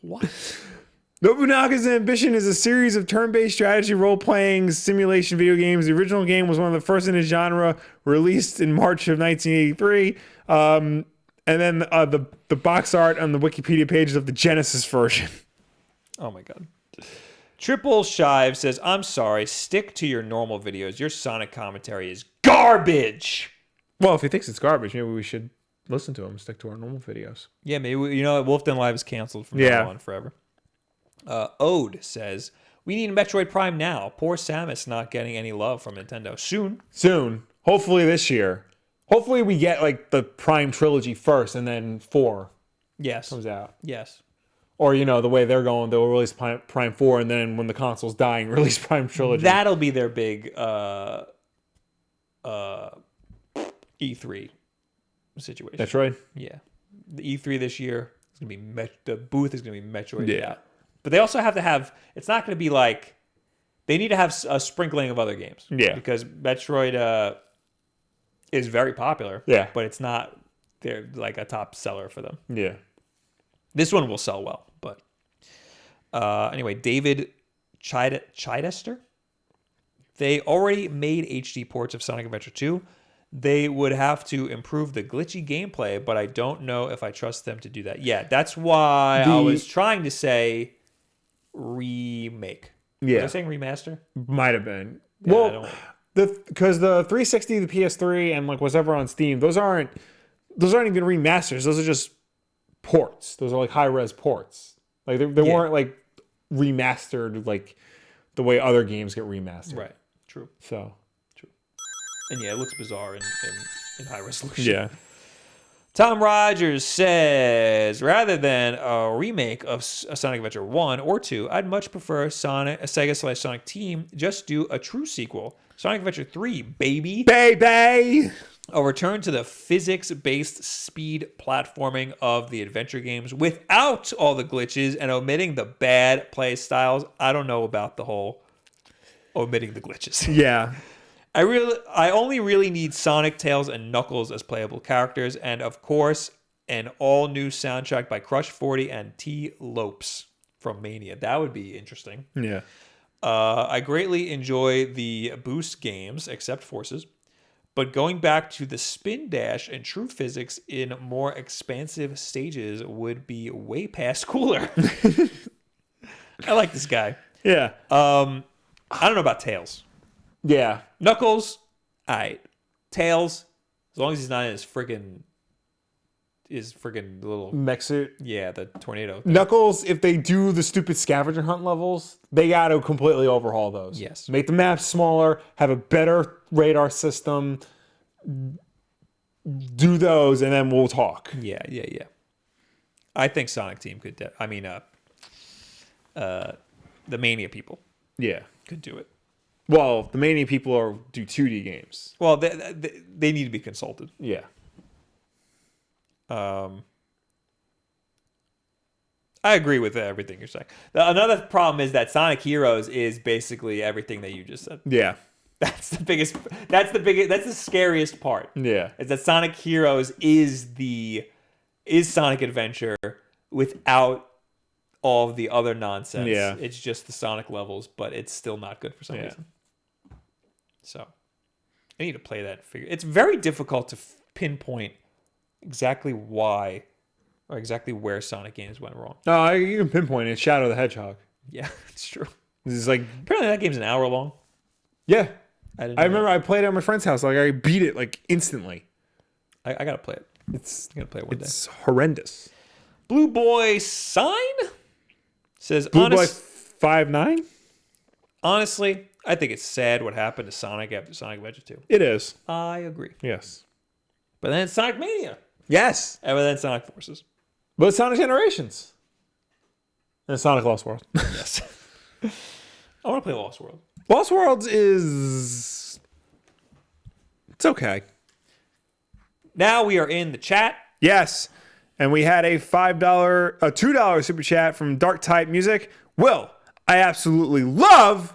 What? Nobunaga's Ambition is a series of turn-based strategy role-playing simulation video games. The original game was one of the first in its genre, released in March of 1983. And then the box art on the Wikipedia page is of the Genesis version. Oh my god. Triple Shive says, I'm sorry, stick to your normal videos. Your Sonic commentary is garbage. Well, if he thinks it's garbage, maybe we should listen to him and stick to our normal videos. Yeah, maybe, Wulff Den Live is canceled from now on forever. Ode says, we need Metroid Prime now. Poor Samus not getting any love from Nintendo. Soon. Hopefully this year. Hopefully we get like the Prime trilogy first and then 4 comes out. Yes. Or, the way they're going, they'll release Prime 4 and then when the console's dying, release Prime trilogy. That'll be their big E3 situation. That's right. Yeah. The E3 this year is going to be the booth is going to be Metroid. Yeah. But they also have to have, it's not going to be like, they need to have a sprinkling of other games. Yeah. Because Metroid is very popular. Yeah. But it's not, they're like a top seller for them. Yeah. This one will sell well. But anyway, David Chidester, they already made HD ports of Sonic Adventure 2. They would have to improve the glitchy gameplay, but I don't know if I trust them to do that. Yeah, that's why I was trying to say remake. Yeah. Was I saying remaster? Might have been. Yeah, well, because the 360, the PS3, and like whatever on Steam, those aren't even remasters. Those are just ports. Those are like high-res ports. Like they weren't like remastered like the way other games get remastered. Right. True. So. And yeah, it looks bizarre in high resolution. Yeah. Tom Rogers says, rather than a remake of Sonic Adventure 1 or 2, I'd much prefer Sega/Sonic Team just do a true sequel. Sonic Adventure 3, baby. Baby! A return to the physics-based speed platforming of the adventure games without all the glitches and omitting the bad play styles. I don't know about the whole omitting the glitches. Yeah. I only really need Sonic, Tails, and Knuckles as playable characters, and of course, an all-new soundtrack by Crush 40 and T. Lopes from Mania. That would be interesting. Yeah. I greatly enjoy the Boost games, except Forces. but going back to the spin dash and true physics in more expansive stages would be way past cooler. I like this guy. Yeah. I don't know about Tails. Yeah. Knuckles, all right. Tails, as long as he's not in his friggin' little Mech suit. yeah, the tornado. Knuckles, if they do the stupid scavenger hunt levels, they got to completely overhaul those. Yes. Make the maps smaller, have a better radar system. Do those, and then we'll talk. Yeah. I think Sonic Team could. The Mania people Yeah. could do it. Well, the Mania people do 2D games. Well, they need to be consulted. Yeah. I agree with everything you're saying. Another problem is that Sonic Heroes is basically everything that you just said. Yeah. That's the biggest. That's the scariest part. Yeah. Is that Sonic Heroes is Sonic Adventure without all of the other nonsense. Yeah. It's just the Sonic levels, but it's still not good for some reason. So I need to play that figure. It's very difficult to pinpoint exactly why or exactly where Sonic games went wrong. Oh, you can pinpoint it. Shadow the Hedgehog. Yeah, it's true. This is like, Apparently that game's an hour long. yeah. I remember I played it at my friend's house. Like I beat it like instantly. I gotta play it. I gotta play it one day. It's horrendous. Blue Boy Sign says Blue Boy 5'9"? honestly, I think it's sad what happened to Sonic after Sonic Adventure 2. It is. I agree. Yes. But then it's Sonic Mania. Yes. And then Sonic Forces. But it's Sonic Generations. And Sonic Lost World. Yes. I want to play Lost World. Lost Worlds is... It's okay. Now we are in the chat. Yes. And we had a $2 super chat from Dark Type Music. Will, I absolutely love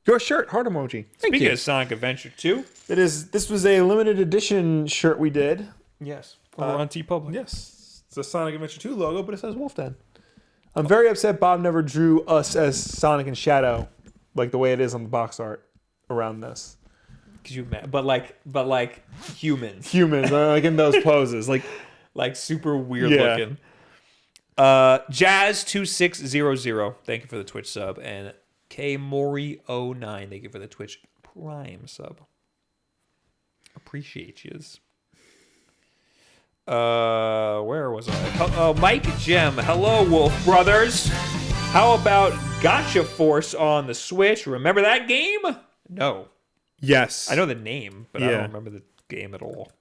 your shirt. Heart emoji. Thank Speaking you. of Sonic Adventure 2. This was a limited edition shirt we did. Yes. Over on TeePublic. Yes. It's a Sonic Adventure 2 logo, but it says Wulff Den. I'm very upset Bob never drew us as Sonic and Shadow, like the way it is on the box art around this. Could you imagine? But like humans. Humans, like in those poses. Like super weird Yeah. looking. Jazz2600, thank you for the Twitch sub. And KMori09, thank you for the Twitch Prime sub. Appreciate yous. Where was I? Mike Gem. Hello, Wulff Brothers. How about Gotcha Force on the Switch? Remember that game? No. Yes. I know the name, but I Yeah. don't remember the game at all.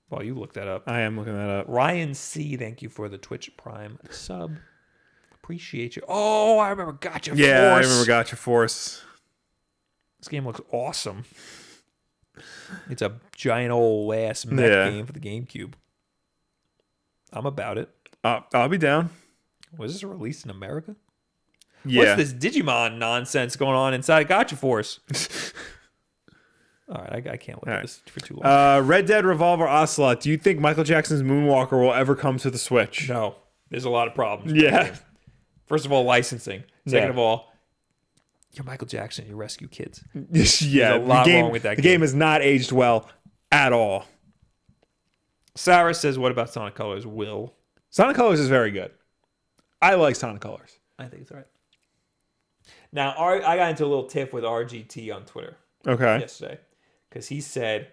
Well, you look that up. I am looking that up. Ryan C, thank you for the Twitch Prime sub. Appreciate you. Oh, I remember Gotcha Force. Yeah, I remember Gotcha Force. This game looks awesome. It's a giant old ass mech game for the GameCube. I'm about it. I'll be down. Was this released in America? Yeah. What's this Digimon nonsense going on inside Gotcha Force? All right, I can't look at this for too long. Red Dead Revolver Ocelot. Do you think Michael Jackson's Moonwalker will ever come to the Switch? No, there's a lot of problems. with that Yeah. game. First of all, licensing. Second Yeah. of all, you're Michael Jackson. You rescue kids. Yeah. There's a lot wrong with that The game. game has not aged well at all. Sarah says, "What about Sonic Colors?" Will. Sonic Colors is very good. I like Sonic Colors. I think it's all right. Now, I got into a little tiff with RGT on Twitter Okay. yesterday because he said,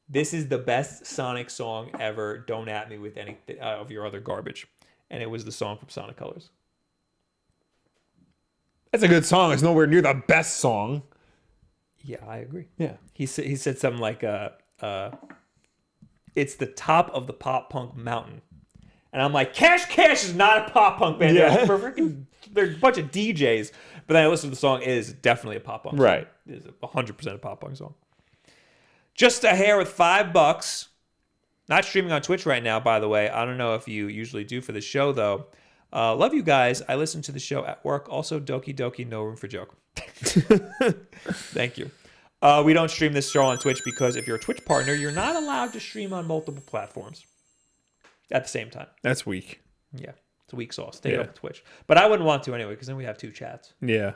"This is the best Sonic song ever. Don't at me with any of your other garbage." And it was the song from Sonic Colors. That's a good song. It's nowhere near the best song. Yeah, I agree. Yeah. He said something like, "It's the top of the pop punk mountain," and I'm like, Cash is not a pop punk band. Yeah. They're a bunch of DJs. But then I listened to the song. It is definitely a pop punk song. Right. It is 100% a pop punk song. Just a Hair with $5. Not streaming on Twitch right now, by the way. I don't know if you usually do for the show, though. Love you guys. I listen to the show at work. Also, Doki Doki, no room for joke. Thank you. We don't stream this show on Twitch because if you're a Twitch partner, you're not allowed to stream on multiple platforms at the same time. That's weak. Yeah. It's a weak sauce. Stay off Twitch. But I wouldn't want to anyway because then we have two chats. Yeah.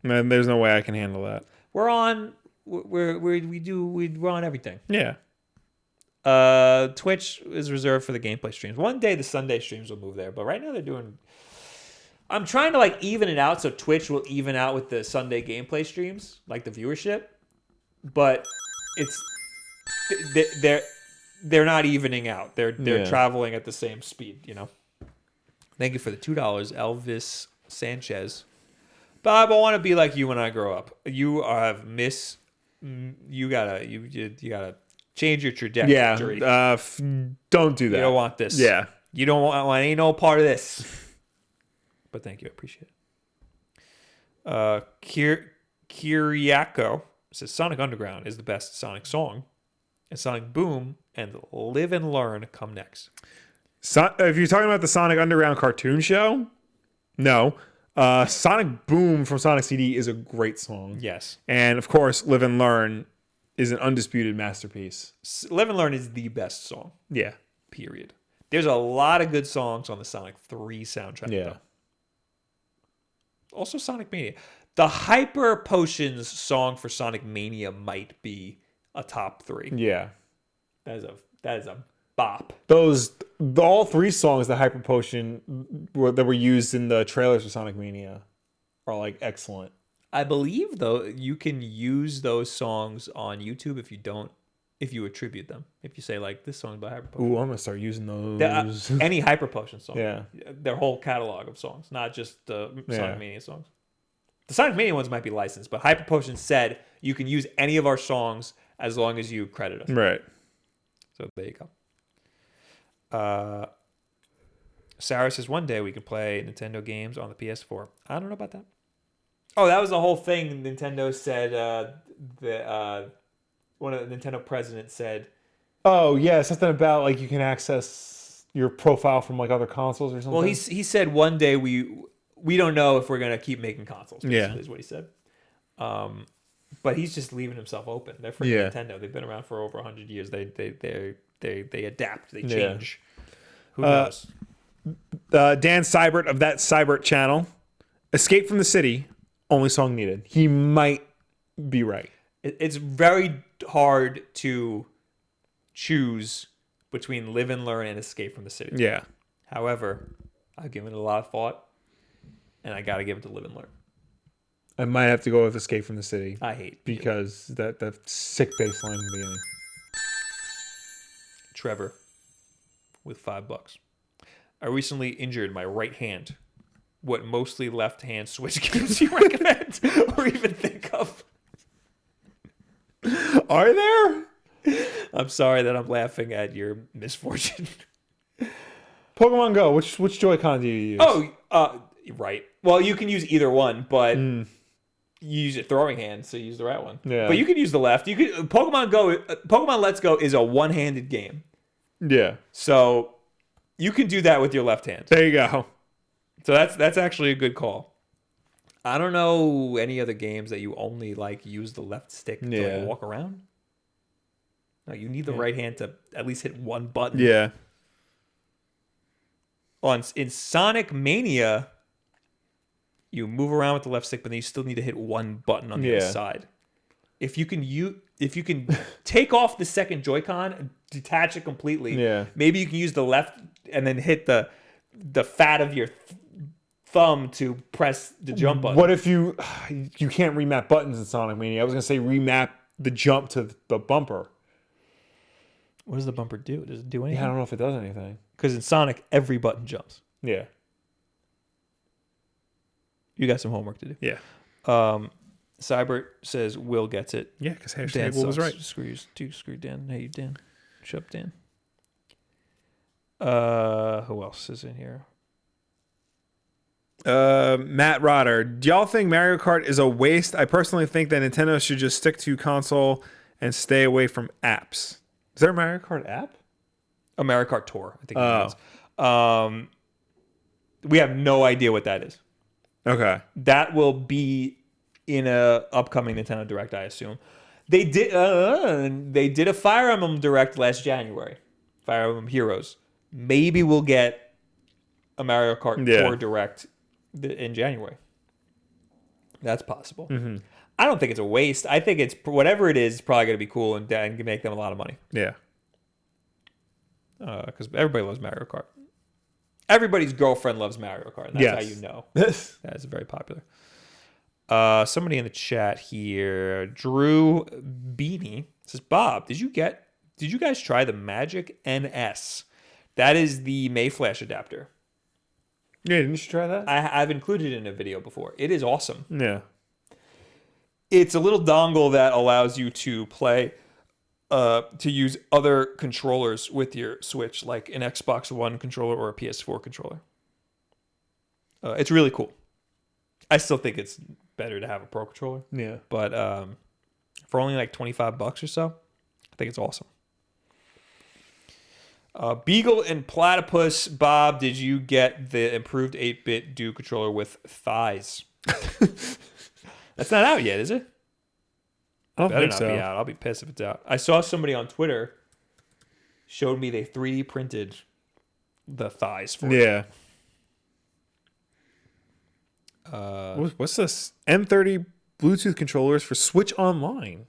Man, there's no way I can handle that. We're on we're on everything. Yeah. Twitch is reserved for the gameplay streams. One day the Sunday streams will move there, but right now they're doing. I'm trying to like even it out so Twitch will even out with the Sunday gameplay streams, like the viewership, but it's they're not evening out. They're traveling at the same speed, you know. Thank you for the $2, Elvis Sanchez. Bob, I want to be like you when I grow up. You have you gotta change your trajectory. Yeah. Don't do that. You don't want this. Yeah. You don't want ain't no part of this. But thank you, I appreciate it. Kiriako says Sonic Underground is the best Sonic song, and Sonic Boom and Live and Learn come next. If you're talking about the Sonic Underground cartoon show, no. Sonic Boom from Sonic CD is a great song. Yes. And of course, Live and Learn is an undisputed masterpiece. Live and Learn is the best song. Yeah. Period. There's a lot of good songs on the Sonic 3 soundtrack. Yeah. Though. Also Sonic Mania. The Hyper Potions song for Sonic Mania might be a top 3. Yeah. That is a bop. All 3 songs that Hyper Potion that were used in the trailers for Sonic Mania are like excellent. I believe though you can use those songs on YouTube if you attribute them. If you say like this song by Hyper Potion. Ooh, I'm gonna start using those. Any Hyper Potion song. Yeah. Their whole catalog of songs, not just the Sonic Mania songs. The Sonic Mania ones might be licensed, but Hyper Potion said you can use any of our songs as long as you credit us. Right. So there you go. Sarah says one day we could play Nintendo games on the PS4. I don't know about that. Oh, that was the whole thing. Nintendo said one of the Nintendo presidents said. Oh yeah, something about like you can access your profile from like other consoles or something. Well, he said one day we don't know if we're gonna keep making consoles. Basically, is what he said. But he's just leaving himself open. They're freaking Nintendo. They've been around for over 100 years. They adapt. They change. Who knows? Dan Seibert of that Seibert channel. Escape from the City. Only song needed. He might be right. It's very hard to choose between Live and Learn and Escape from the City. Yeah. However, I've given it a lot of thought, and I got to give it to Live and Learn. I might have to go with Escape from the City. I hate because that sick bass line in the beginning. Trevor with $5. I recently injured my right hand. What mostly left hand switch games do you recommend or even think of? Are there? I'm sorry that I'm laughing at your misfortune. Pokemon Go. Which Joy-Con do you use? Oh, right. Well, you can use either one, but you use your throwing hand, so you use the right one. Yeah. But you can use the left. You could Pokemon Let's Go is a one-handed game. Yeah. So you can do that with your left hand. There you go. So that's actually a good call. I don't know any other games that you only like use the left stick to like, walk around. No, you need the right hand to at least hit one button. Yeah. In Sonic Mania, you move around with the left stick, but then you still need to hit one button on the other side. If you can take off the second Joy-Con and detach it completely, maybe you can use the left and then hit the fat of your thumb to press the jump button. What if you can't remap buttons in Sonic Mania? I was gonna say remap the jump to the bumper. What does the bumper do? Does it do anything? Yeah, I don't know if it does anything. Because in Sonic, every button jumps. Yeah. You got some homework to do. Yeah. Cybert says Will gets it. Yeah, because Dan Will was right. Screw Dan. Hey, Dan. Shut up, Dan. Who else is in here? Matt Rodder. Do y'all think Mario Kart is a waste? I personally think that Nintendo should just stick to console and stay away from apps. Is there a Mario Kart app? A Mario Kart Tour, I think it is. We have no idea what that is. Okay. That will be in a upcoming Nintendo Direct, I assume. They did a Fire Emblem Direct last January. Fire Emblem Heroes. Maybe we'll get a Mario Kart Tour Direct in January. That's possible. Mm-hmm. I don't think it's a waste. I think it's whatever it is, probably going to be cool and can make them a lot of money. Yeah. Because everybody loves Mario Kart. Everybody's girlfriend loves Mario Kart. And that's how you know. That is very popular. Somebody in the chat here, Drew Beanie, says, Bob, did you guys try the Magic NS? That is the Mayflash adapter. Yeah, didn't you try that? I've included it in a video before. It is awesome. Yeah. It's a little dongle that allows you to play, to use other controllers with your Switch, like an Xbox One controller or a PS4 controller. It's really cool. I still think it's better to have a Pro controller. Yeah. But for only like $25 or so, I think it's awesome. Beagle and Platypus, Bob, did you get the improved 8-bit Do controller with thighs? That's not out yet, is it? I don't Better think not so. be out. I'll be pissed if it's out. I saw somebody on Twitter showed me they 3D printed the thighs for it. Yeah. What's this? M30 Bluetooth controllers for Switch Online.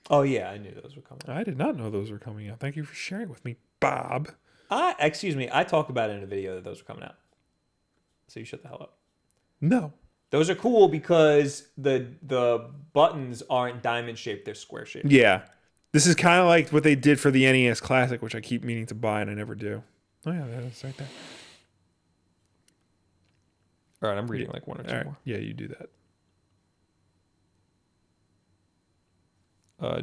Oh, yeah, I knew those were coming. I did not know those were coming out. Thank you for sharing with me, Bob. Excuse me. I talked about it in a video that those were coming out. So you shut the hell up. No. Those are cool because the buttons aren't diamond shaped; they're square shaped. Yeah. This is kind of like what they did for the NES Classic, which I keep meaning to buy and I never do. Oh, yeah, that's right there. All right, I'm reading like one or two Right. more. Yeah, you do that.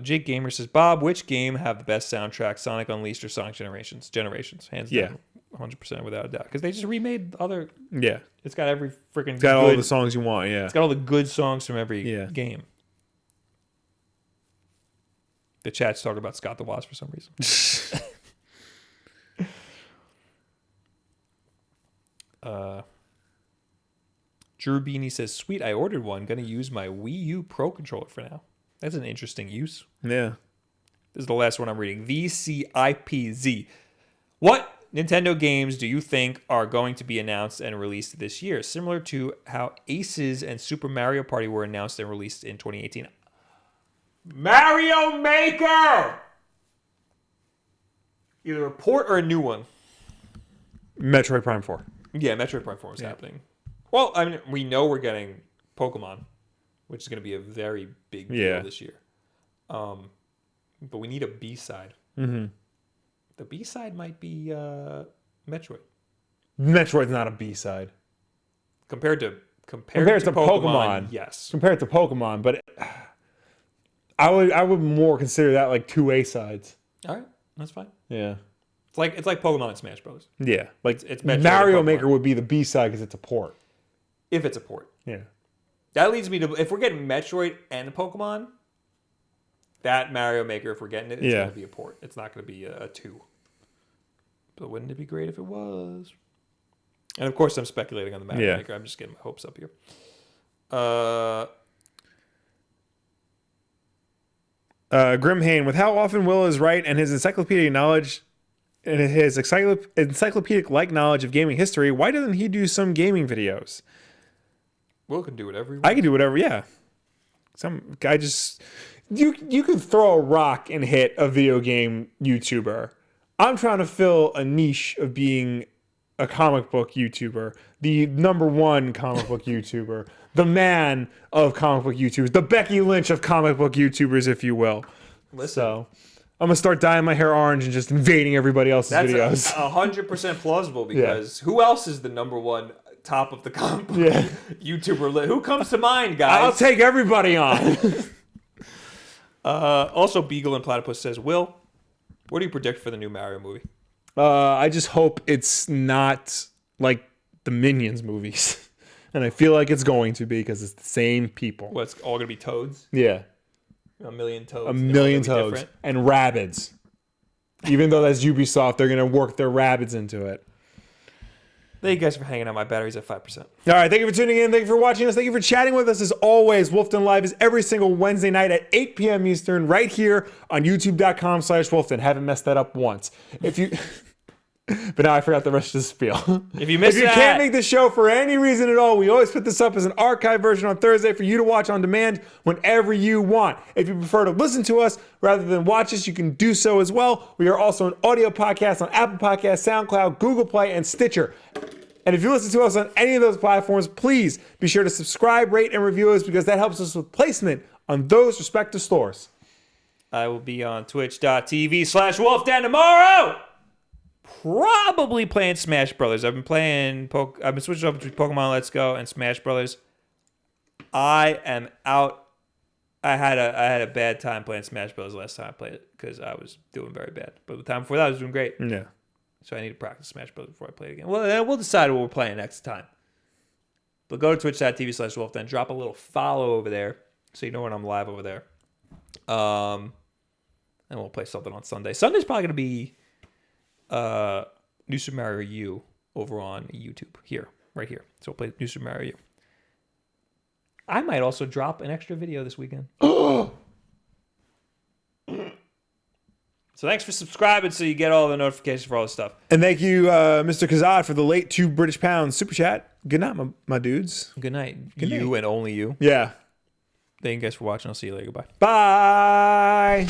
Jake Gamer says, Bob, which game have the best soundtrack, Sonic Unleashed or Sonic Generations? Generations, hands down, 100% without a doubt. Because they just remade other. Yeah. It's got every freaking. It's got all the songs you want, yeah. It's got all the good songs from every game. The chat's talking about Scott the Wasp for some reason. Drew Beanie says, sweet, I ordered one. Gonna use my Wii U Pro controller for now. That's an interesting use. Yeah. This is the last one I'm reading. VCIPZ. What Nintendo games do you think are going to be announced and released this year? Similar to how Aces and Super Mario Party were announced and released in 2018. Mario Maker! Either a port or a new one. Metroid Prime 4. Yeah, Metroid Prime 4 is happening. Well, I mean, we know we're getting Pokemon, which is going to be a very big deal this year. But we need a B-side. Mm-hmm. The B-side might be Metroid. Metroid's not a B-side. Compared to Pokemon, yes. Compared to Pokemon, but I would more consider that like two A-sides. All right, that's fine. Yeah. It's like Pokemon and Smash Bros. Yeah. Like it's Metroid Mario Maker would be the B-side because it's a port. If it's a port. Yeah. That leads me to, if we're getting Metroid and Pokemon, that Mario Maker, if we're getting it, it's going to be a port. It's not going to be a 2. But wouldn't it be great if it was? And of course, I'm speculating on the Mario Maker. I'm just getting my hopes up here. Grimhane, with how often Will is right and his encyclopedic knowledge and his encyclopedic-like knowledge of gaming history, why doesn't he do some gaming videos? Will can do whatever he wants. I can do whatever, yeah. Some guy just... You could throw a rock and hit a video game YouTuber. I'm trying to fill a niche of being a comic book YouTuber, the #1 comic book YouTuber, the man of comic book YouTubers, the Becky Lynch of comic book YouTubers, if you will. Listen. So I'm going to start dyeing my hair orange and just invading everybody else's videos. That's 100% plausible because who else is the #1 top of the comic book YouTuber list? Who comes to mind, guys? I'll take everybody on. Also, Beagle and Platypus says, Will, what do you predict for the new Mario movie? I just hope it's not like the Minions movies. And I feel like it's going to be because it's the same people. Well, it's all going to be toads? Yeah. A million toads. A million toads. Different. And rabbids. Even though that's Ubisoft, they're going to work their rabbids into it. Thank you guys for hanging out. My battery's at 5%. All right. Thank you for tuning in. Thank you for watching us. Thank you for chatting with us. As always, Wolfden Live is every single Wednesday night at 8 p.m. Eastern right here on youtube.com/Wolfden. Haven't messed that up once. If you... But now I forgot the rest of the spiel. If you missed If you that, can't make the show for any reason at all, we always put this up as an archive version on Thursday for you to watch on demand whenever you want. If you prefer to listen to us rather than watch us, you can do so as well. We are also an audio podcast on Apple Podcasts, SoundCloud, Google Play, and Stitcher. And if you listen to us on any of those platforms, please be sure to subscribe, rate, and review us because that helps us with placement on those respective stores. I will be on twitch.tv/WolfDen tomorrow. Probably playing Smash Brothers. I've been switching up between Pokemon Let's Go and Smash Brothers. I am out. I had a bad time playing Smash Brothers last time I played it because I was doing very bad. But the time before that I was doing great. Yeah. So I need to practice Smash Brothers before I play it again. Well, then we'll decide what we're playing next time. But go to twitch.tv/WolfDen. Drop a little follow over there so you know when I'm live over there. And we'll play something on Sunday. Sunday's probably going to be New Super Mario U over on YouTube right here. So we'll play New Super Mario U. I might also drop an extra video this weekend. So thanks for subscribing so you get all the notifications for all this stuff. And thank you, Mr. Kazad, for the late £2 super chat. Good night, my dudes. Good night. Good you night. and only you. Yeah. Thank you guys for watching. I'll see you later. Goodbye. Bye.